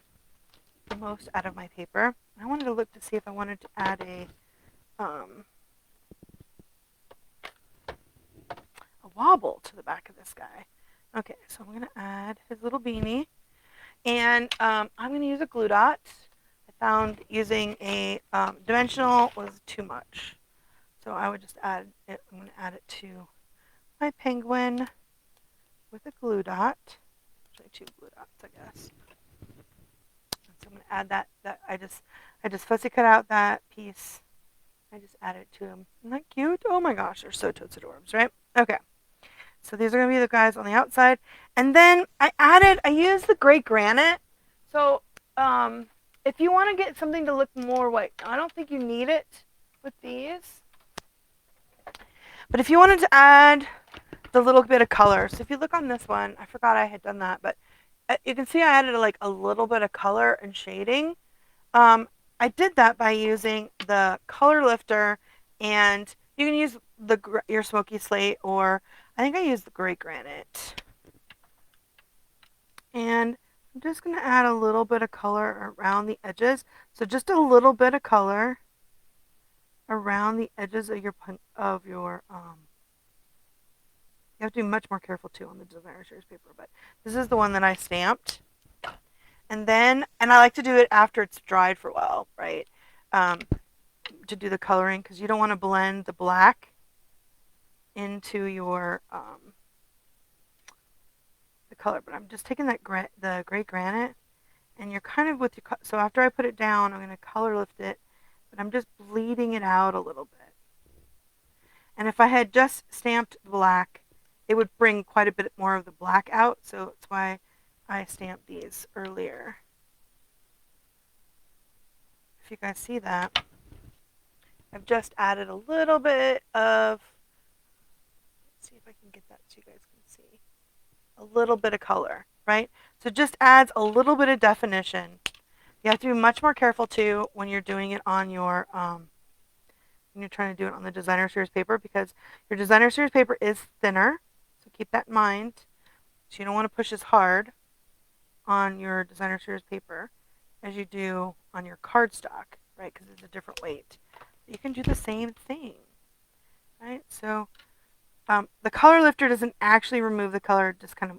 the most out of my paper. I wanted to look to see if I wanted to add a wobble to the back of this guy. Okay, so I'm gonna add his little beanie, and I'm gonna use a glue dot. I found using a dimensional was too much, so I would just add it. I'm gonna add it to my penguin with a glue dot. Actually, 2 glue dots, I guess. And so I'm gonna add that. I just fussy cut out that piece. I just add it to him. Isn't that cute? Oh my gosh, they're so totes adorbs, right? Okay. So these are going to be the guys on the outside. And then I used the gray granite. So if you want to get something to look more white, I don't think you need it with these. But if you wanted to add the little bit of color, so if you look on this one, I forgot I had done that, but you can see I added like a little bit of color and shading. I did that by using the color lifter, and you can use your smoky slate, or I think I used the gray granite. And I'm just going to add a little bit of color around the edges. So just a little bit of color around the edges of your you have to be much more careful too on the designer series paper, but this is the one that I stamped. And I like to do it after it's dried for a while, right? To do the coloring, because you don't want to blend the black into your the color. But I'm just taking the gray granite, And you're kind of with your, so after I put it down, I'm going to color lift it, but I'm just bleeding it out a little bit. And if I had just stamped black, it would bring quite a bit more of the black out, so that's why I stamped these earlier. If you guys see that, I've just added a little bit of, let's see if I can get that so you guys can see, a little bit of color, right? So it just adds a little bit of definition. You have to be much more careful too when you're doing it on your, when you're trying to do it on the designer series paper, because your designer series paper is thinner, so keep that in mind. So you don't want to push as hard on your designer series paper as you do on your cardstock, right? Because it's a different weight. You can do the same thing, right? So the color lifter doesn't actually remove the color; it just kind of,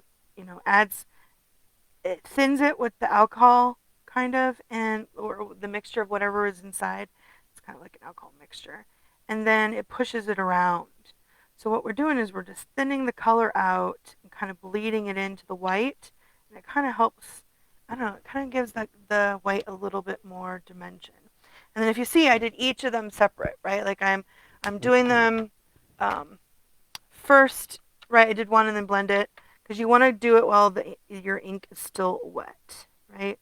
adds, it thins it with the alcohol, kind of, and or the mixture of whatever is inside. It's kind of like an alcohol mixture, and then it pushes it around. So what we're doing is we're just thinning the color out and kind of bleeding it into the white, and it kind of helps. I don't know. It kind of gives the white a little bit more dimension. And then if you see, I did each of them separate, right? Like I'm doing them first, right? I did one and then blend it, because you want to do it while your ink is still wet, right?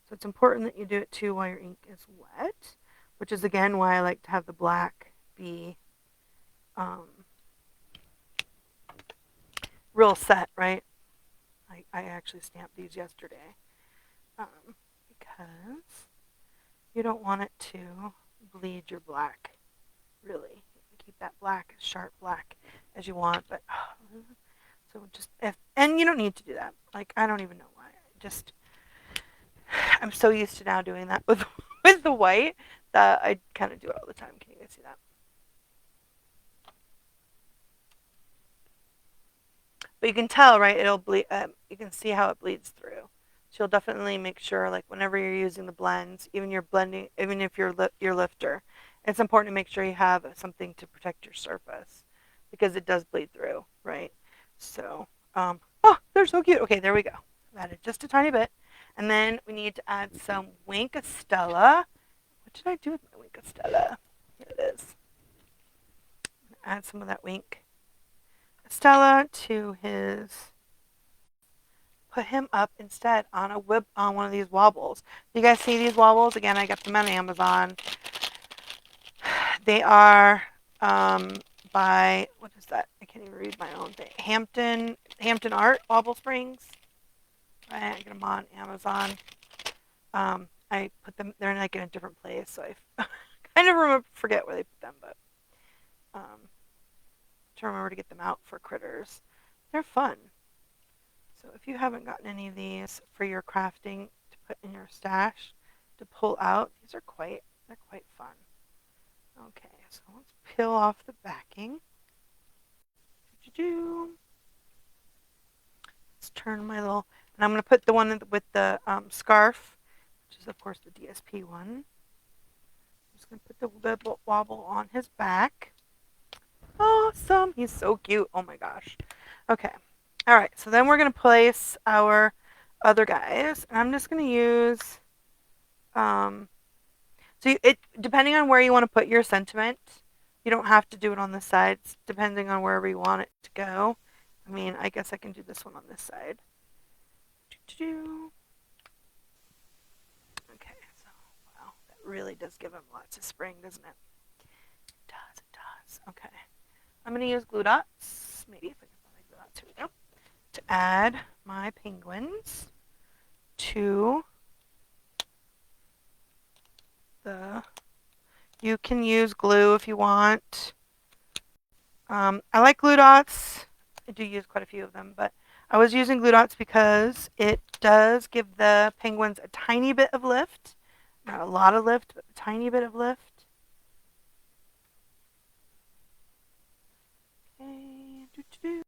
So it's important that you do it too while your ink is wet, which is again why I like to have the black be real set, right? I actually stamped these yesterday because you don't want it to bleed your black, really. Keep that black, sharp black as you want, but so just, and you don't need to do that. Like, I don't even know why. I'm so used to now doing that with with the white that I kind of do it all the time. Can you guys see that? But you can tell, right? It'll bleed. You can see how it bleeds through. So you'll definitely make sure, like whenever you're using the blends, even you're blending, even if you're your lifter, it's important to make sure you have something to protect your surface, because it does bleed through, right? So, oh, they're so cute. Okay, there we go. I've added just a tiny bit, and then we need to add some Wink Stella. What did I do with my Wink Stella? Here it is. Add some of that Wink Stella to his, put him up instead on on one of these wobbles. You guys see these wobbles? Again, I got them on Amazon. They are by, what is that? I can't even read my own thing. Hampton Art Wobble Springs. Right, I get them on Amazon. I put them, they're like in a different place, so I kind of forget where they put them, but to remember to get them out for critters. They're fun. So if you haven't gotten any of these for your crafting to put in your stash to pull out, they're quite fun. Okay, so let's peel off the backing. Let's turn my little, and I'm going to put the one with the scarf, which is of course the DSP one. I'm just going to put the wobble on his back. Awesome, he's so cute. Oh my gosh. Okay. All right, so then we're going to place our other guys, and I'm just going to use, so depending on where you want to put your sentiment, you don't have to do it on the sides, depending on wherever you want it to go. I mean, I guess I can do this one on this side. Okay, so, wow, that really does give him lots of spring, doesn't it? It does. Okay. I'm going to use glue dots, maybe if I can find my glue dots, here we go, to add my penguins to the, you can use glue if you want. I like glue dots. I do use quite a few of them, but I was using glue dots because it does give the penguins a tiny bit of lift. Not a lot of lift, but a tiny bit of lift. Okay.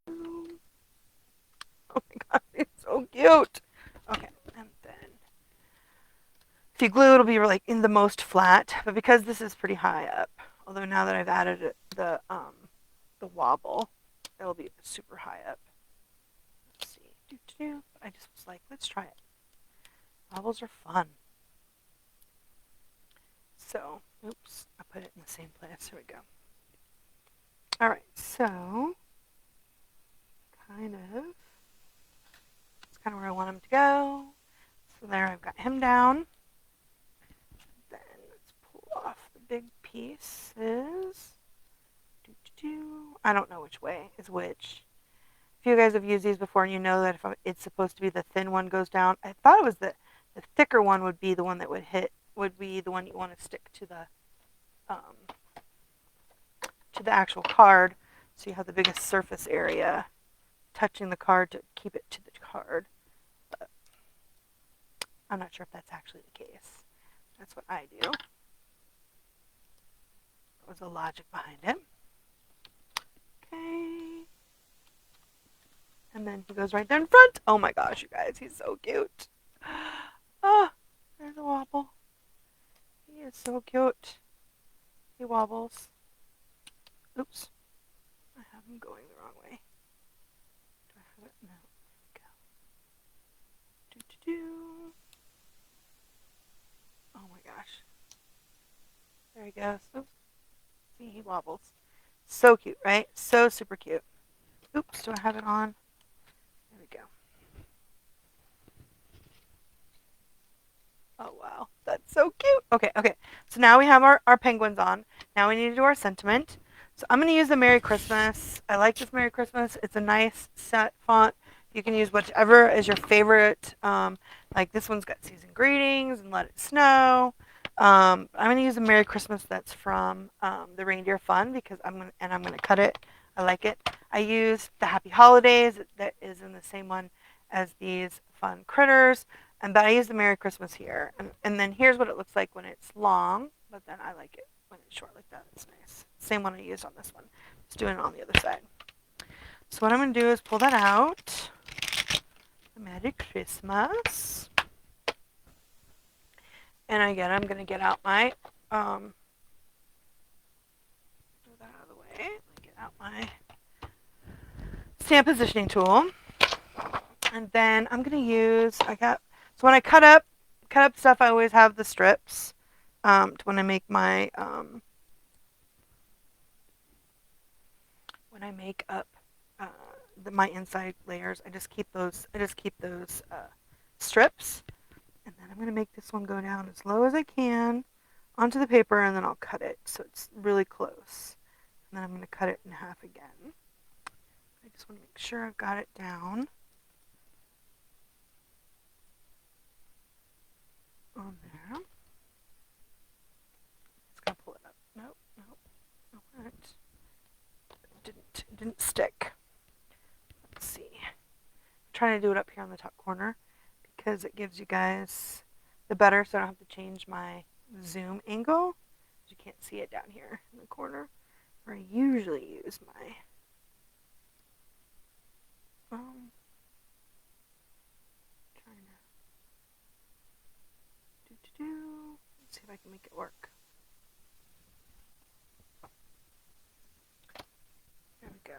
Oh my god, it's so cute. Okay, and then if you glue, it'll be like in the most flat, but because this is pretty high up, although now that I've added the wobble, it'll be super high up. Let's see. I just was like, let's try it. Wobbles are fun. So, oops, I put it in the same place. Here we go. All right, so that's kind of where I want him to go. So there, I've got him down. Then let's pull off the big pieces. I don't know which way is which. If you guys have used these before and you know that if it's supposed to be the thin one goes down, I thought it was the thicker one would be the one that would be the one you want to stick to the actual card, so you have the biggest surface area touching the card to keep it to the card. But I'm not sure if that's actually the case. That's what I do. That was the logic behind it. Okay. And then he goes right there in front. Oh my gosh, you guys, he's so cute. Oh, there's a wobble. He is so cute. He wobbles. Oops. I have him going the wrong way. Do I have it? No. There we go. Oh my gosh. There he goes. Oops. See, he wobbles. So cute, right? So super cute. Oops, do I have it on? There we go. Oh, wow. That's so cute. Okay. So now we have our penguins on. Now we need to do our sentiment. So I'm going to use the Merry Christmas. I like this Merry Christmas. It's a nice set font. You can use whichever is your favorite. Like this one's got Season Greetings and Let It Snow. I'm going to use the Merry Christmas that's from the Reindeer Fun because I'm going to cut it. I like it. I used the Happy Holidays that is in the same one as these fun critters. But I use the Merry Christmas here. And then here's what it looks like when it's long. But then I like it when it's short like that. It's nice. Same one I used on this one. Just doing it on the other side. So what I'm going to do is pull that out. Merry Christmas. And again, I'm going to get out my... move that out of the way. Get out my stamp positioning tool. And then I'm going to use... So when I cut up stuff, I always have the strips. When I make my when I make up my inside layers, I just keep those strips, and then I'm going to make this one go down as low as I can onto the paper, and then I'll cut it so it's really close. And then I'm going to cut it in half again. I just want to make sure I've got it down on there. Just gonna pull it up. Nope. Alright. It didn't stick. Let's see. I'm trying to do it up here on the top corner because it gives you guys the better, so I don't have to change my zoom angle. You can't see it down here in the corner where I usually use my Let's see if I can make it work. There we go.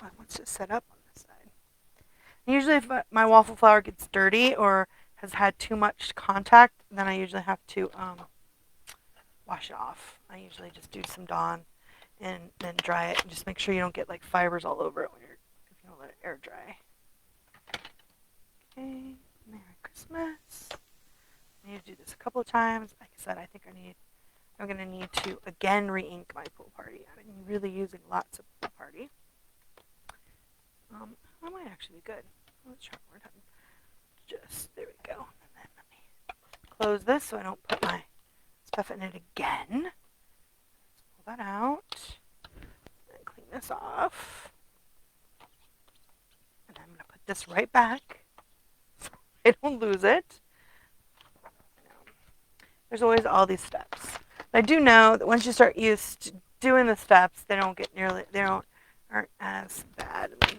I want to set up on this side. And usually if my waffle flour gets dirty or has had too much contact, then I usually have to wash it off. I usually just do some Dawn and then dry it and just make sure you don't get like fibers all over it if you don't let it air dry. Okay, Merry Christmas. I need to do this a couple of times. Like I said, I think I'm going to need to again re-ink my Pool Party. I've been really using lots of Pool Party. That might actually be good. Let's try one more time. There we go. And then let me close this so I don't put my stuff in it again. Let's pull that out. And clean this off. And I'm going to put this right back so I don't lose it. There's always all these steps. But I do know that once you start used to doing the steps, aren't as bad. But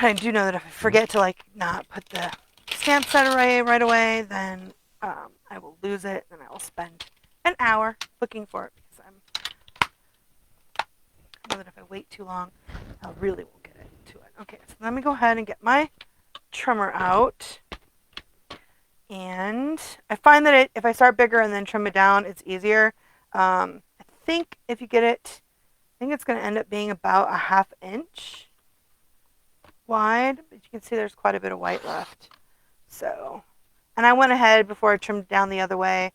I do know that if I forget to not put the stamp set away right away, then I will lose it, and I will spend an hour looking for it because I know that if I wait too long, I really won't get to it. Okay, so let me go ahead and get my trimmer out. And I find that if I start bigger and then trim it down, it's easier. I think if you get it, I think it's going to end up being about a 1/2 inch wide, but you can see there's quite a bit of white left. So, and I went ahead before I trimmed down the other way.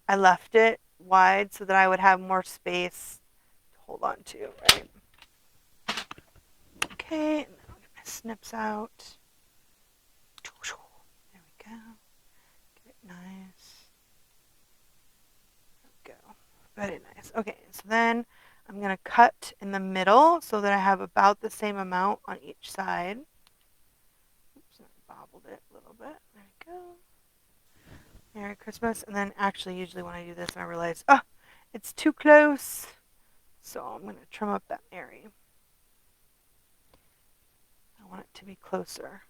I left it wide so that I would have more space to hold on to, right? Okay, and then I'll get my snips out. There we go. Get it nice. There we go. Very nice. Okay, so then I'm going to cut in the middle so that I have about the same amount on each side. Oops, I bobbled it a little bit. There we go. Merry Christmas. And then actually, usually when I do this, I realize, oh, it's too close. So I'm going to trim up that Mary. I want it to be closer.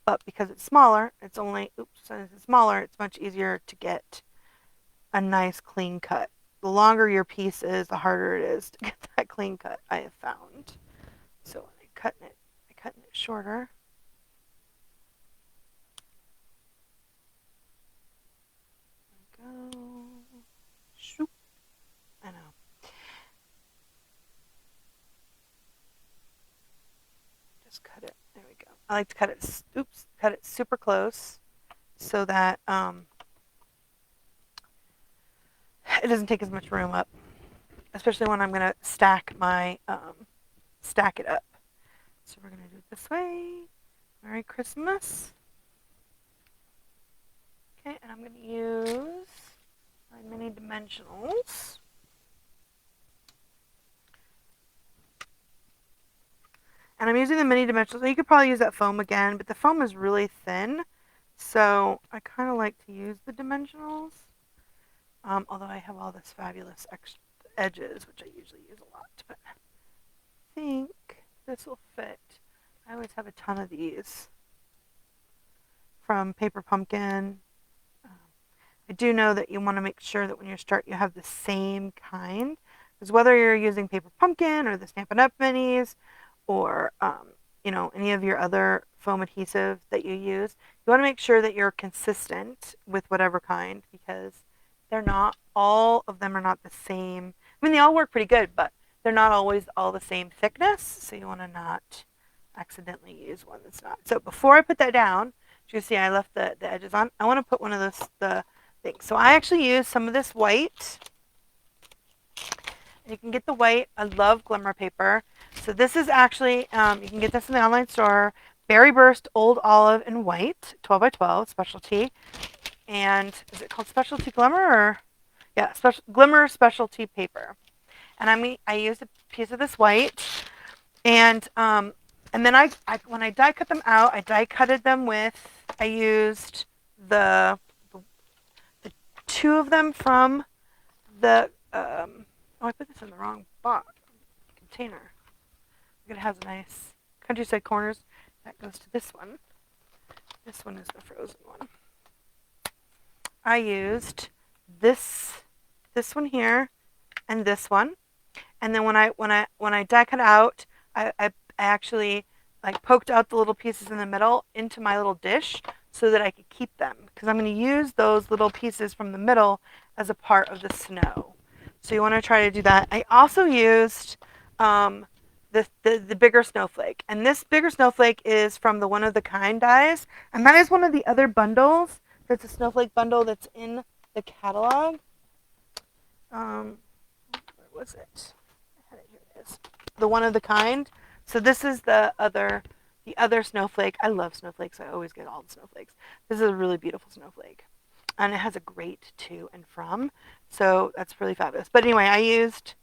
But because it's smaller, it's only, since it's smaller, it's much easier to get a nice clean cut. The longer your piece is, the harder it is to get that clean cut, I have found. So I'm cutting it shorter. There we go. Shoop. I know. Just cut it. There we go. I like to cut it super close so that it doesn't take as much room up, especially when I'm going to stack it up. So we're going to do it this way. Merry Christmas. Okay, and I'm going to use my mini dimensionals. And I'm using the mini dimensionals. You could probably use that foam again, but the foam is really thin. So I kind of like to use the dimensionals. Although I have all this fabulous extra edges, which I usually use a lot. But I think this will fit. I always have a ton of these from Paper Pumpkin. I do know that you want to make sure that when you start, you have the same kind. Because whether you're using Paper Pumpkin or the Stampin' Up! Minis or, any of your other foam adhesive that you use, you want to make sure that you're consistent with whatever kind because all of them are not the same. I mean, they all work pretty good, but they're not always all the same thickness. So you want to not accidentally use one that's not. So before I put that down, as you can see, I left the edges on. I want to put one of the things. So I actually use some of this white. You can get the white. I love glimmer paper. So this is actually, you can get this in the online store. Berry Burst Old Olive in White, 12 by 12 specialty. And is it called specialty glimmer or? Yeah, glimmer specialty paper. And I used a piece of this white. And then when I die cut them out, I die cutted them with, I used the two of them from the, I put this in the wrong container. It has nice countryside corners. That goes to this one. This one is the frozen one. I used this one here and this one. And then when I die cut out, I actually poked out the little pieces in the middle into my little dish so that I could keep them because I'm going to use those little pieces from the middle as a part of the snow. So you want to try to do that. I also used the bigger snowflake, and this bigger snowflake is from the One of the Kind dies, and that is one of the other bundles. There's a snowflake bundle that's in the catalog. Where was it? Here it is. The One of the Kind. So this is the other snowflake. I love snowflakes. I always get all the snowflakes. This is a really beautiful snowflake. And it has a grate to and from. So that's really fabulous. But anyway, I used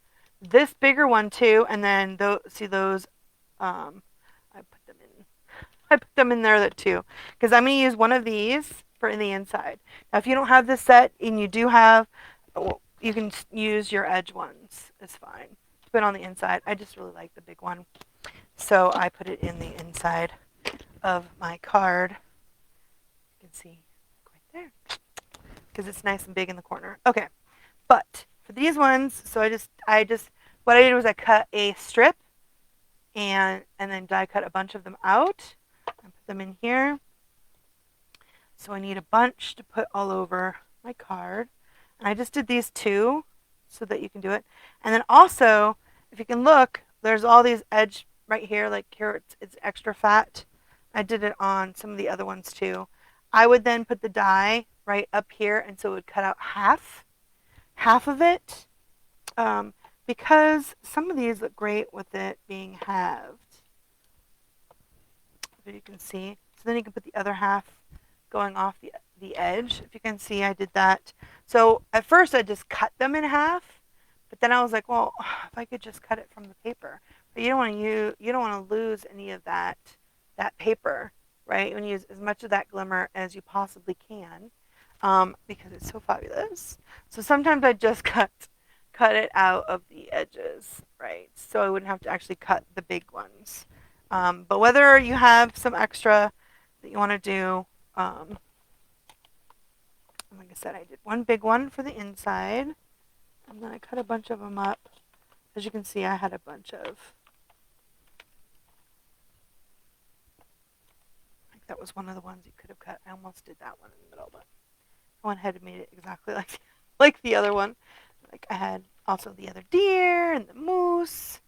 this bigger one too. And then those, I put them in there too. Because I'm going to use one of these for in the inside. Now, if you don't have this set and you do have, you can use your edge ones. It's fine. Put it on the inside. I just really like the big one. So I put it in the inside of my card. You can see right there. Because it's nice and big in the corner. Okay, but for these ones, so what I did was I cut a strip and then die cut a bunch of them out and put them in here. So I need a bunch to put all over my card. And I just did these two so that you can do it. And then also, if you can look, there's all these edge right here, like here it's extra fat. I did it on some of the other ones too. I would then put the die right up here, and so it would cut out half of it, um, because some of these look great with it being halved. If you can see. So then you can put the other half going off the edge. If you can see, I did that. So at first I just cut them in half, but then I was like, well, if I could just cut it from the paper. But you don't want to lose any of that paper, right? You want to use as much of that glimmer as you possibly can, because it's so fabulous. So sometimes I just cut it out of the edges, right? So I wouldn't have to actually cut the big ones. But whether you have some extra that you want to do, like I said, I did one big one for the inside, and then I cut a bunch of them up. As you can see, I had a bunch of, like that was one of the ones you could have cut. I almost did that one in the middle, but I went ahead and made it exactly like the other one. Like I had also the other deer and the moose.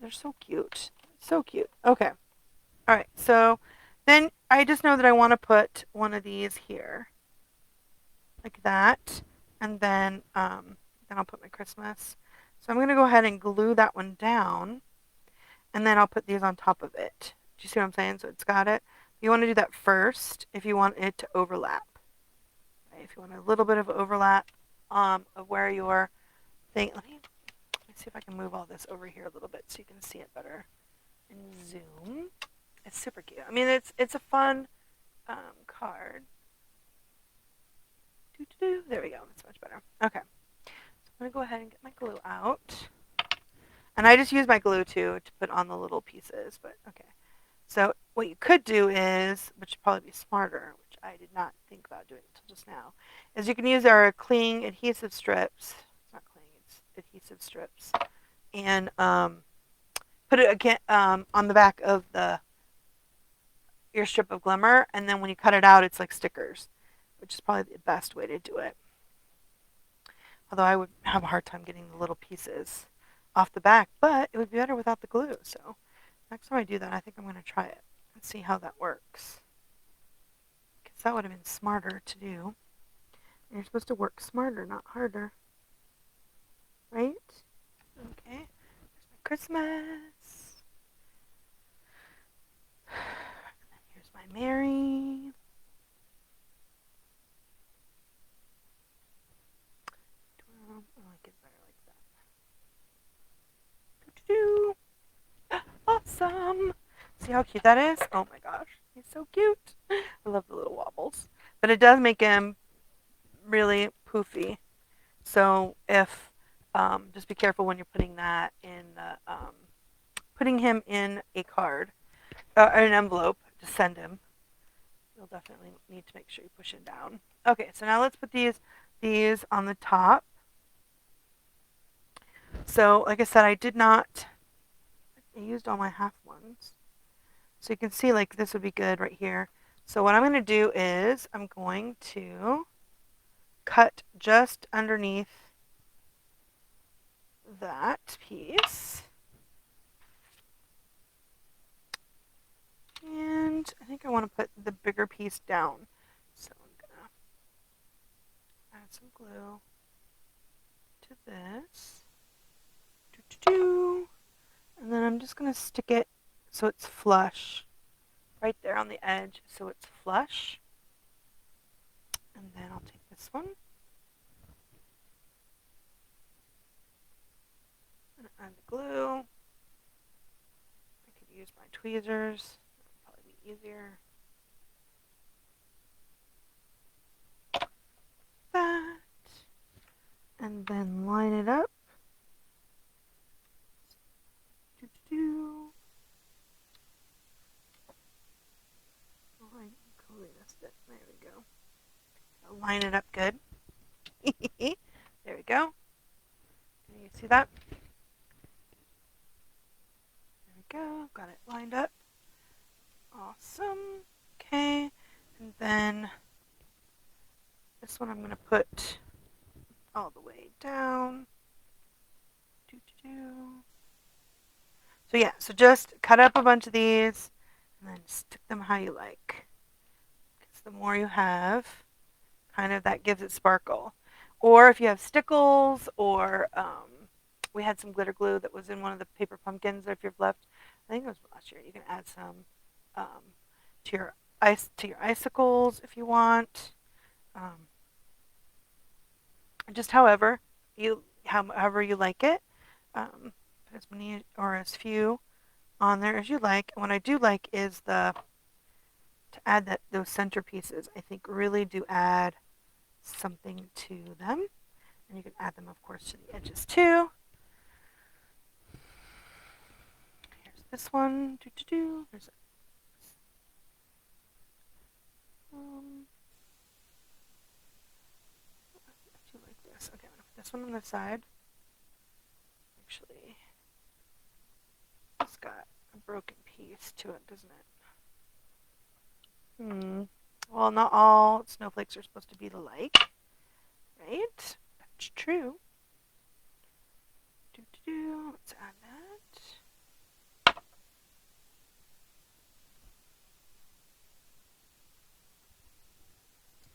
They're so cute. So cute. Okay. All right. So then I just know that I want to put one of these here, like that, and then I'll put my Christmas. So I'm going to go ahead and glue that one down, and then I'll put these on top of it. Do you see what I'm saying? So it's got it. You want to do that first if you want it to overlap. Okay, if you want a little bit of overlap, of where your thing. Let me see if I can move all this over here a little bit so you can see it better. And zoom. It's super cute. I mean, it's a fun card. There we go. That's much better. Okay. So I'm going to go ahead and get my glue out. And I just use my glue to put on the little pieces, but okay. So what you could do is, which would probably be smarter, which I did not think about doing until just now, is you can use our cling adhesive strips. It's not cling, it's adhesive strips. And put it again on the back of your strip of glimmer, and then when you cut it out, it's like stickers, which is probably the best way to do it. Although I would have a hard time getting the little pieces off the back, but it would be better without the glue. So next time I do that, I think I'm going to try it and see how that works. Because that would have been smarter to do. And you're supposed to work smarter, not harder. Right? Okay. Here's my Christmas. And then here's my Mary. I like it better like that. Awesome. See how cute that is? Oh my gosh. He's so cute. I love the little wobbles. But it does make him really poofy. So if just be careful when you're putting that in putting him in a card, an envelope to send him. You'll definitely need to make sure you push it down. Okay, so now let's put these on the top. So like I said, I used all my half ones. So you can see like this would be good right here. So what I'm going to do is I'm going to cut just underneath that piece. And I think I want to put the bigger piece down. So I'm going to add some glue to this. And then I'm just going to stick it so it's flush right there on the edge, so it's flush. And then I'll take this one and add the glue. I could use my tweezers. That would probably be easier. That. And then line it up. Oh, I totally missed it. There we go. I'll line it up good. There we go. Can you see that? There we go. Got it lined up. Awesome. Okay. And then This one I'm going to put all the way down. So yeah, so just cut up a bunch of these and then stick them how you like. Because the more you have, kind of that gives it sparkle. Or if you have stickles, or we had some glitter glue that was in one of the paper pumpkins that if you've left, I think it was last year, you can add some to your icicles if you want. Just however you like it. Put as many or as few on there as you like. And what I do like is to add those centerpieces. I think really do add something to them. And you can add them, of course, to the edges too. Here's this one. There's I do like this. Okay, I'm gonna put this one on the side. Actually, it's got a broken piece to it, doesn't it? Well, not all snowflakes are supposed to be alike, right? That's true. Let's add that.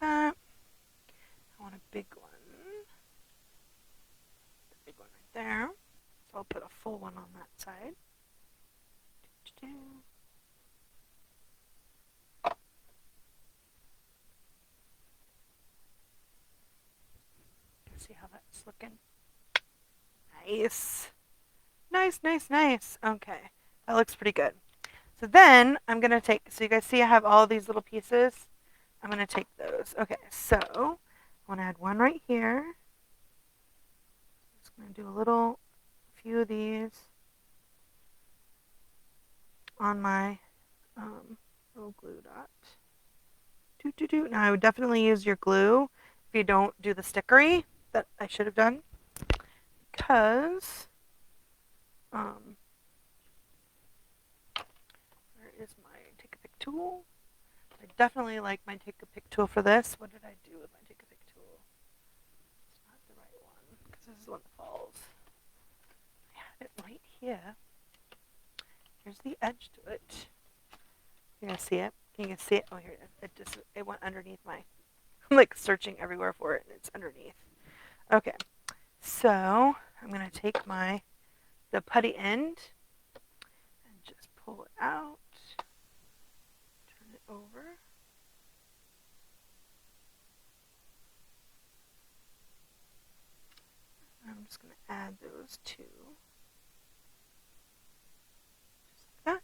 That. I want a big one. The big one right there. So I'll put a full one on that side. See how that's looking. Nice. Nice. Okay. That looks pretty good. So then I'm going to take, so you guys see I have all these little pieces. I'm going to take those. Okay, so I want to add one right here. I'm just going to do a few of these on my little glue dot. Now I would definitely use your glue if you don't do the stickery that I should have done, because where is my take a pick tool? I definitely like my take a pick tool for this. What did I do with my take a pick tool? It's not the right one because this is the one that falls. I had it right here. Here's the edge to it. You gonna see it? Can you see it? Oh, here it is. It went underneath my. I'm like searching everywhere for it, and it's underneath. Okay, so I'm gonna take the putty end and just pull it out, turn it over. I'm just gonna add those two, just like that.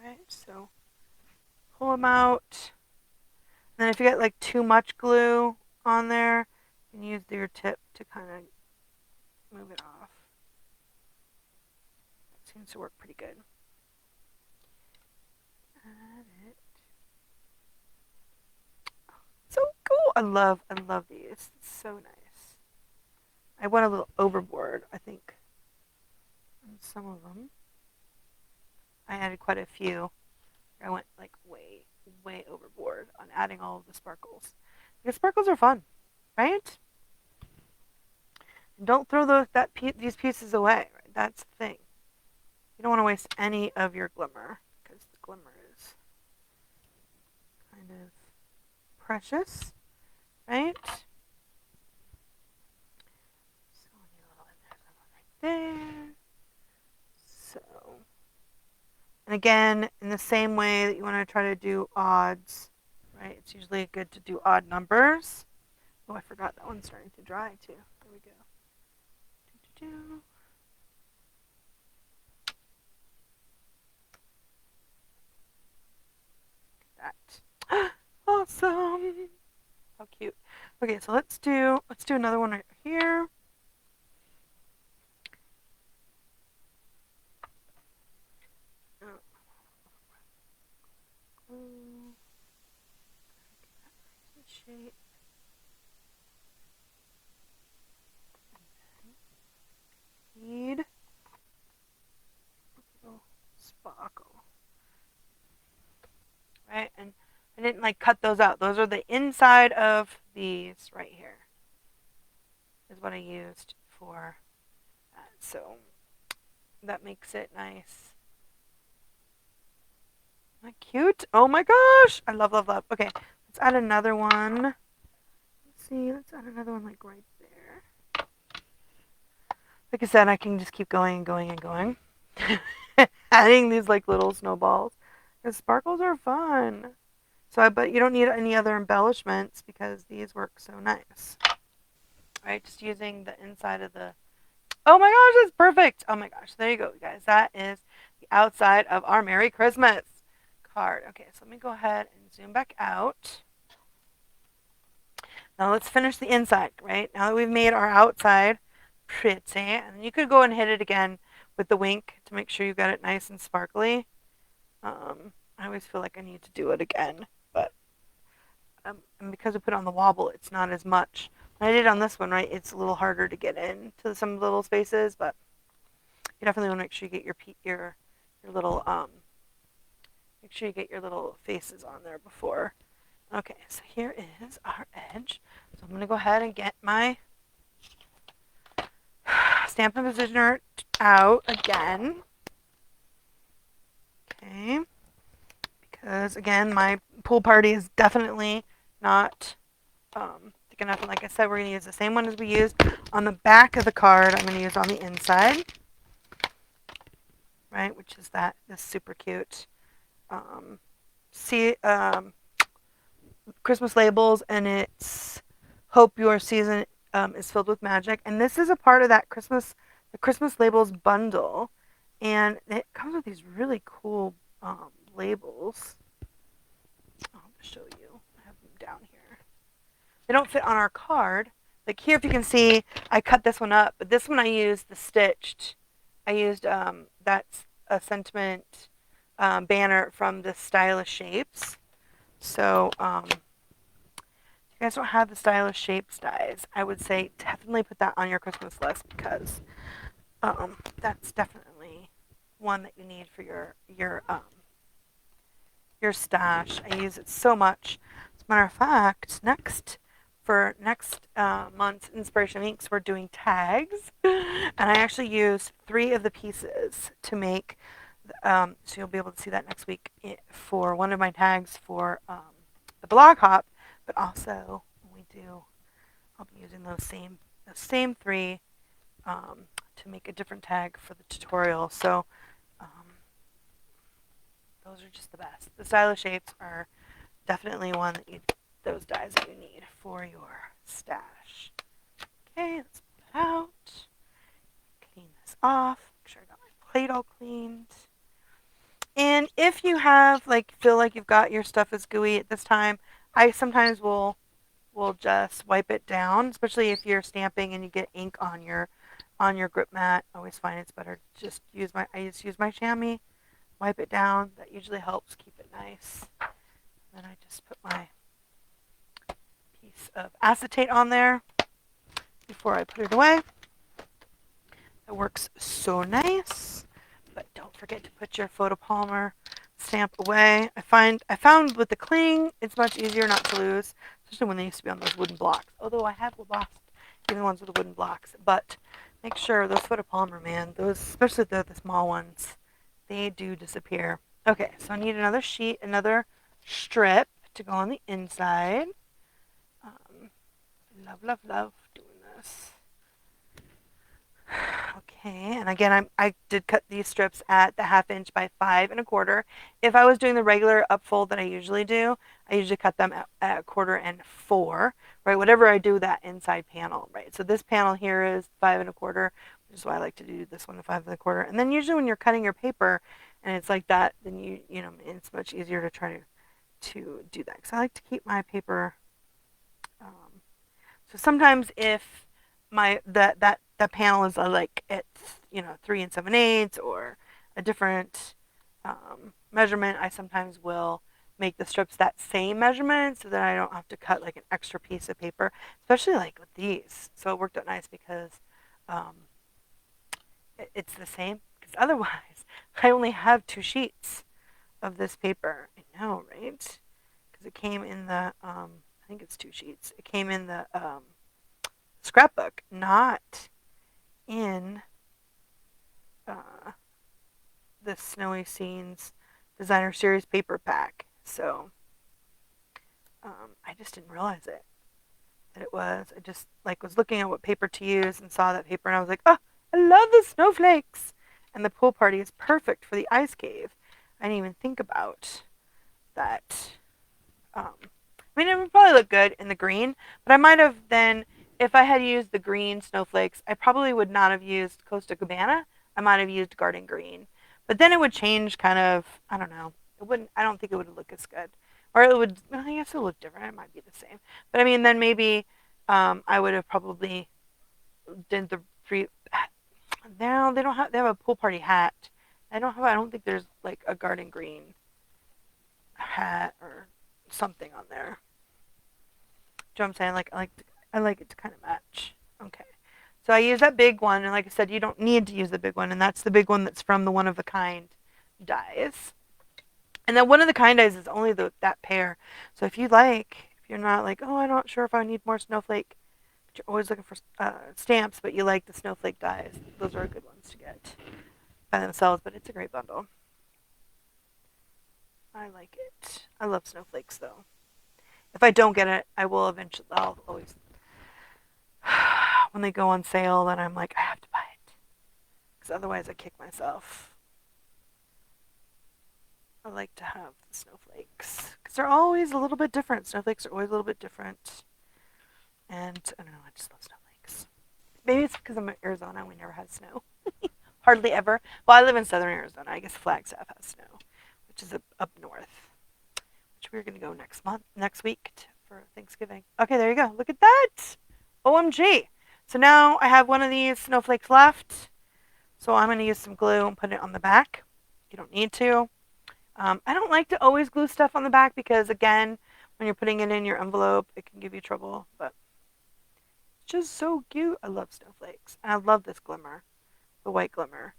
Right, so pull them out. And then if you get like too much glue on there, you can use your tip to kind of move it off. That seems to work pretty good. Add it. So cool. I love these. It's so nice. I went a little overboard, I think, on some of them. I added quite a few. I went like way overboard on adding all of the sparkles. Because sparkles are fun, right? And don't throw these pieces away. Right? That's the thing. You don't want to waste any of your glimmer, because the glimmer is kind of precious, right? So we need a little in there, right there. So, and again, in the same way that you want to try to do odds, right? It's usually good to do odd numbers. Oh, I forgot that one's starting to dry too. There we go. That. Awesome. How cute. Okay, so let's do another one right here. Shape. Need a little sparkle. Right, and I didn't like cut those out. Those are the inside of these right here is what I used for that. So that makes it nice. Isn't that cute? Oh my gosh. I love, love, love. Okay, let's add another one. Let's see. Let's add another one like right there. Like I said, I can just keep going and going and going. Adding these like little snowballs. Because sparkles are fun. So I bet you don't need any other embellishments because these work so nice. Right, just using the inside of the... Oh my gosh, that's perfect. Oh my gosh, there you go, guys. That is the outside of our Merry Christmas card. Okay, so let me go ahead and zoom back out. Now let's finish the inside, right? Now that we've made our outside pretty, and you could go and hit it again with the wink to make sure you got it nice and sparkly. I always feel like I need to do it again, but and because I put it on the wobble, it's not as much. When I did it on this one, right, it's a little harder to get into some little spaces, but you definitely want to make sure you get your little make sure you get your little faces on there before. Okay, so here is our edge. So I'm going to go ahead and get my Stampin' Positioner out again. Okay, because again, my pool party is definitely not thick enough. And like I said, we're going to use the same one as we used on the back of the card. I'm going to use on the inside, right, which is this super cute Christmas labels, and it's hope your season is filled with magic. And this is a part of that the Christmas labels bundle, and it comes with these really cool labels. I'll show you. I have them down here. They don't fit on our card. Like here, if you can see, I cut this one up, but this one I used the stitched. I used that's a sentiment banner from the Stylish Shapes. So if you guys don't have the Stylish Shapes dies, I would say definitely put that on your Christmas list because that's definitely one that you need for your stash. I use it so much. As a matter of fact, next month's Inspiration Inks, we're doing tags, and I actually used 3 of the pieces to make. So you'll be able to see that next week for one of my tags for the blog hop, but also I'll be using those same 3 to make a different tag for the tutorial. So those are just the best. The Stylish Shapes are definitely one that those dies that you need for your stash. Okay, let's pull it out. Clean this off. Make sure I got my plate all cleaned. And if you feel like you've got your stuff is gooey at this time, I sometimes will just wipe it down, especially if you're stamping and you get ink on your grip mat. I always find it's better to just use my chamois, wipe it down. That usually helps keep it nice. Then I just put my piece of acetate on there before I put it away. It works so nice. But don't forget to put your photopolymer stamp away. I found with the cling, it's much easier not to lose, especially when they used to be on those wooden blocks. Although I have lost even the ones with the wooden blocks. But make sure those photopolymer, man, those, especially the small ones, they do disappear. Okay, so I need another sheet, another strip to go on the inside. Love, love, love doing this. Okay, and again, I did cut these strips at the 1/2 inch by 5 1/4. If I was doing the regular upfold that I usually do, I usually cut them at 1/4 and 4, right? Whatever I do that inside panel, right? So this panel here is 5 1/4, which is why I like to do this one at 5 1/4. And then usually when you're cutting your paper and it's like that, then you know, it's much easier to try to do that. Because I like to keep my paper. So sometimes if that panel is like at 3 7/8 or a different measurement, I sometimes will make the strips that same measurement so that I don't have to cut like an extra piece of paper, especially like with these. So it worked out nice because it's the same. Because otherwise, I only have 2 sheets of this paper. I know, right? because it came in the, I think it's 2 sheets. It came in the scrapbook, not in uh, the Snowy Scenes Designer Series paper pack. So I just didn't realize that it was. I just like was looking at what paper to use and saw that paper, and I was like, oh, I love the snowflakes. And the pool party is perfect for the ice cave. I didn't even think about that. I mean, it would probably look good in the green, but I might have then, if I had used the green snowflakes, I probably would not have used Costa Cabana. I might have used garden green, but then it would change kind of. I don't know. It wouldn't. I don't think it would look as good, or it would. Well, I guess it would look different. It might be the same, but I mean, then maybe I would have probably did the free. Now they don't have. They have a pool party hat. I don't have. I don't think there's like a garden green hat or something on there. Do you know what I'm saying? Like I like it to kind of match. Okay. So I use that big one, and like I said, you don't need to use the big one, and that's the big one that's from the one of a kind dies. And then one of the kind dies is only that pair. So if you like, if you're not like, oh, I'm not sure if I need more snowflake, but you're always looking for stamps, but you like the snowflake dies, those are good ones to get by themselves. But it's a great bundle. I like it. I love snowflakes though. If I don't get it, I will eventually. I'll always when they go on sale, then I'm like, I have to buy it because otherwise I kick myself. I like to have the snowflakes because they're always a little bit different. Snowflakes are always a little bit different, and I don't know. I just love snowflakes. Maybe it's because I'm in Arizona. We never had snow, hardly ever. Well, I live in southern Arizona. I guess Flagstaff has snow, which is up north. Which we're gonna go next week for Thanksgiving. Okay, there you go. Look at that. OMG. So now I have one of these snowflakes left. So I'm going to use some glue and put it on the back. You don't need to. I don't like to always glue stuff on the back because, again, when you're putting it in your envelope, it can give you trouble. But it's just so cute. I love snowflakes. And I love this glimmer, the white glimmer.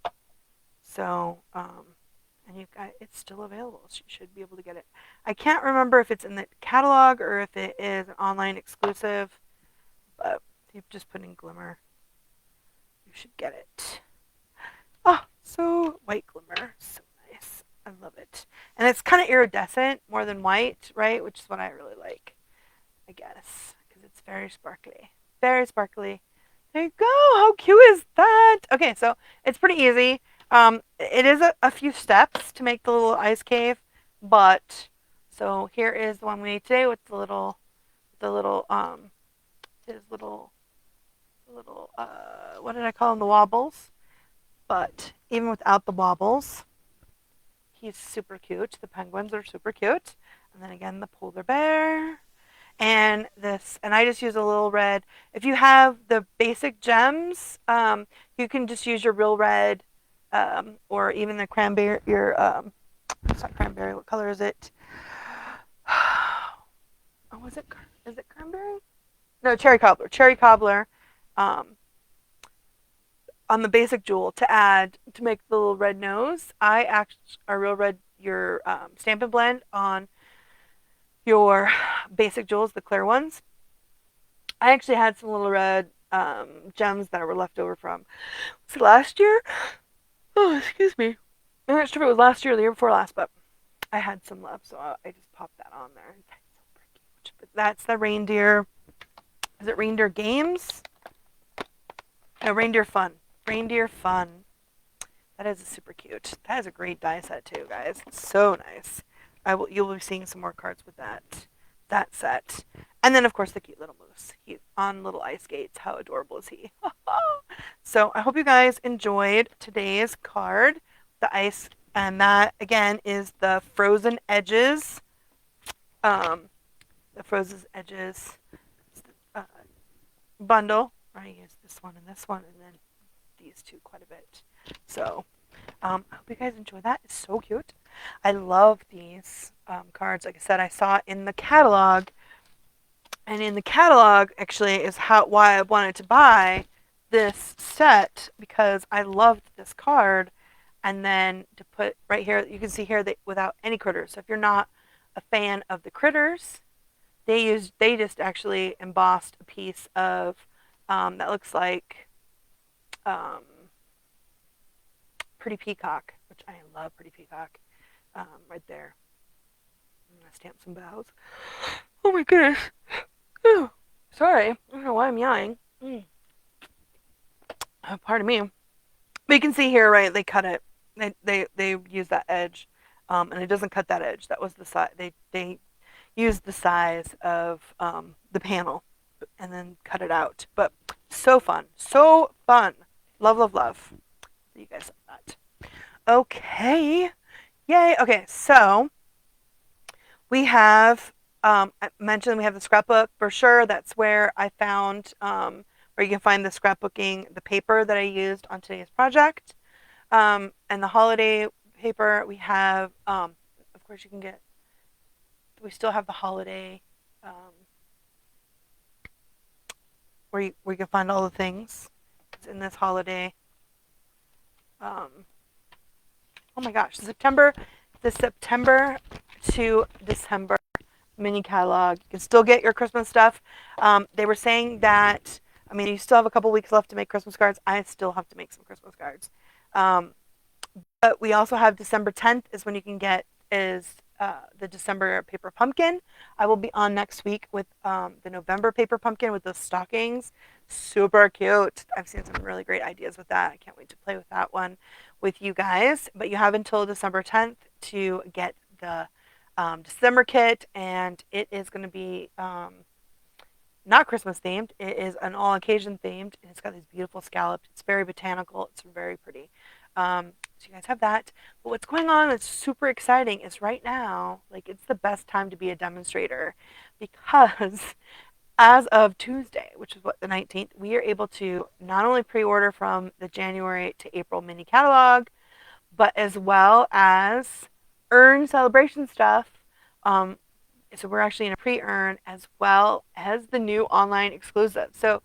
So, and it's still available. So you should be able to get it. I can't remember if it's in the catalog or if it is an online exclusive. But if you just put in glimmer, you should get it. Oh, so white glimmer. So nice. I love it. And it's kind of iridescent more than white, right? Which is what I really like, I guess, because it's very sparkly. Very sparkly. There you go. How cute is that? Okay, so it's pretty easy. It is a few steps to make the little ice cave, but so here is the one we made today with the little his little what did I call them? The wobbles. But even without the wobbles, he's super cute. The penguins are super cute. And then again, the polar bear. And I just use a little red. If you have the basic gems, you can just use your real red, or even the cranberry. It's not cranberry. What color is it? Oh, is it cranberry? No, cherry cobbler. Cherry cobbler. On the basic jewel to make the little red nose. I real red your Stampin' Blend on your basic jewels, the clear ones. I actually had some little red gems that were left over from last year. Oh, excuse me. I'm not sure if it was last year or the year before last, but I had some left, so I just popped that on there. But that's the reindeer. Is it Reindeer Games? No, Reindeer Fun. Reindeer Fun. That is super cute. That is a great die set too, guys. It's so nice. You'll be seeing some more cards with that set. And then of course the cute little moose. He's on little ice skates. How adorable is he? So I hope you guys enjoyed today's card. The ice, and that again is the Frozen Edges. The Frozen Edges bundle. I use this one and then these two quite a bit. So I hope you guys enjoy that. It's so cute. I love these cards. Like I said, I saw it in the catalog, and in the catalog actually is why I wanted to buy this set, because I loved this card. And then to put right here, you can see here that without any critters. So if you're not a fan of the critters. They just actually embossed a piece of that looks like um, Pretty Peacock, which I love Pretty Peacock. Right there. I'm gonna stamp some bows. Oh my goodness. Ooh, sorry, I don't know why I'm yawning. Pardon me. But you can see here, right? They cut it. They use that edge, and it doesn't cut that edge. That was the size. They used the size of the panel, and then cut it out. But so fun, so fun. Love, love, love. You guys saw that. Okay. Yay. Okay, so we have I mentioned we have the scrapbook brochure. That's where I found where you can find the scrapbooking, the paper that I used on today's project, and the holiday paper. We have, of course, you can get. We still have the holiday where you can find all the things. It's in this holiday. Oh my gosh, the September to December mini catalog. You can still get your Christmas stuff. They were saying that, I mean, you still have a couple weeks left to make Christmas cards. I still have to make some Christmas cards. But we also have December 10th is when you can get is the December paper pumpkin. I will be on next week with the November paper pumpkin with those stockings. Super cute. I've seen some really great ideas with that. I can't wait to play with that one with you guys. But you have until December 10th to get the December kit, and it is going to be not Christmas themed. It is an all occasion themed, and it's got these beautiful scallops. It's very botanical. It's very pretty. So you guys have that. But what's going on that's super exciting is right now, like it's the best time to be a demonstrator because as of Tuesday, which is what the 19th, we are able to not only pre-order from the January to April mini catalog, but as well as earn celebration stuff. So we're actually in a pre-earn as well as the new online exclusive. So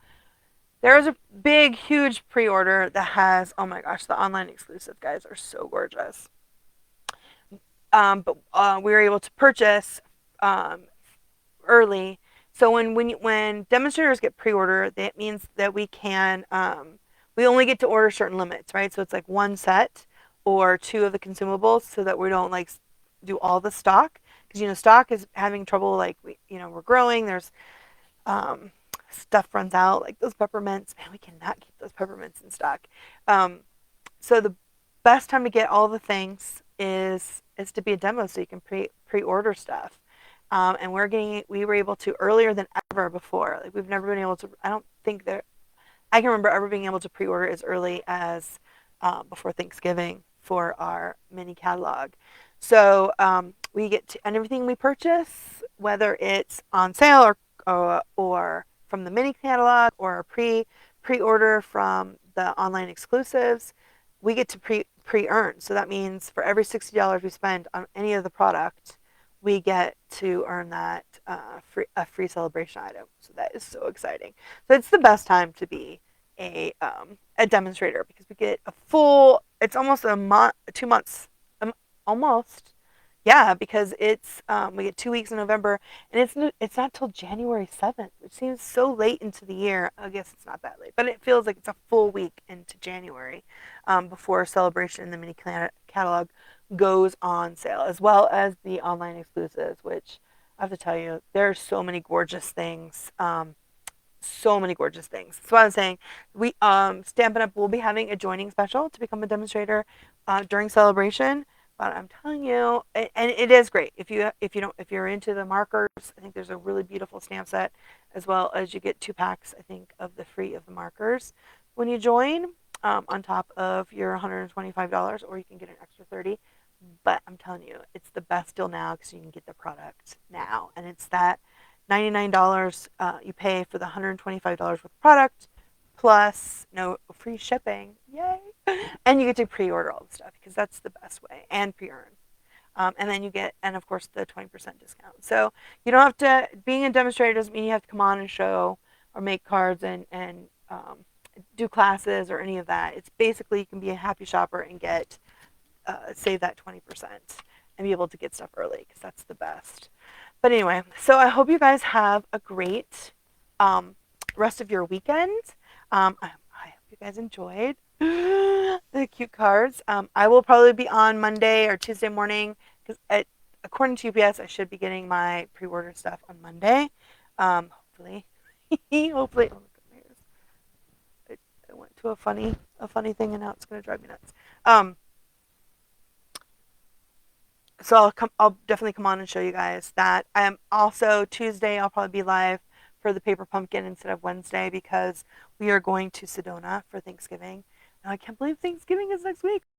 there's a big, huge pre-order that has, oh my gosh, the online exclusive guys are so gorgeous. But we were able to purchase um, early. So when demonstrators get pre-order, that means that we only get to order certain limits, right? So it's like one set or two of the consumables, so that we don't like do all the stock because stock is having trouble. Like we're growing. There's stuff runs out, like those peppermints. Man, we cannot keep those peppermints in stock. Um, so the best time to get all the things is to be a demo, so you can pre-order stuff. And we were able to earlier than ever before. Like we've never been able to. I don't think that I can remember ever being able to pre-order as early as before Thanksgiving for our mini catalog. So we get to, and everything we purchase, whether it's on sale or from the mini catalog or a pre-order from the online exclusives, we get to pre-earn. So that means for every $60 we spend on any of the product, we get to earn that free celebration item. So that is so exciting. So it's the best time to be a demonstrator because we get a full. It's almost a month, 2 months, almost. Yeah, because it's we get 2 weeks in November, and it's not till January 7th, which seems so late into the year. I guess it's not that late, but it feels like it's a full week into January before Celebration in the mini catalog goes on sale, as well as the online exclusives, which I have to tell you, there's so many gorgeous things. So many gorgeous things. That's what I'm saying. We Stampin' Up! Will be having a joining special to become a demonstrator during Celebration. But I'm telling you, and it is great if you're into the markers. I think there's a really beautiful stamp set, as well as you get 2 packs. I think of the markers when you join, on top of your $125, or you can get an extra 30. But I'm telling you, it's the best deal now because you can get the product now, and it's that $99 you pay for the $125 worth of product plus no free shipping. Yay! And you get to pre-order all the stuff because that's the best way, and pre-earn. And then you get, and of course, the 20% discount. So you don't have to, being a demonstrator doesn't mean you have to come on and show or make cards and do classes or any of that. It's basically you can be a happy shopper and get, save that 20%. and be able to get stuff early because that's the best. But anyway, so I hope you guys have a great um, rest of your weekend. I hope you guys enjoyed the cute cards. I will probably be on Monday or Tuesday morning because according to UPS, I should be getting my pre-order stuff on Monday. Hopefully, hopefully. Oh, look at my ears. I went to a funny thing, and now it's gonna drive me nuts. So I'll definitely come on and show you guys that. Also Tuesday. I'll probably be live for the paper pumpkin instead of Wednesday because we are going to Sedona for Thanksgiving. Now I can't believe Thanksgiving is next week.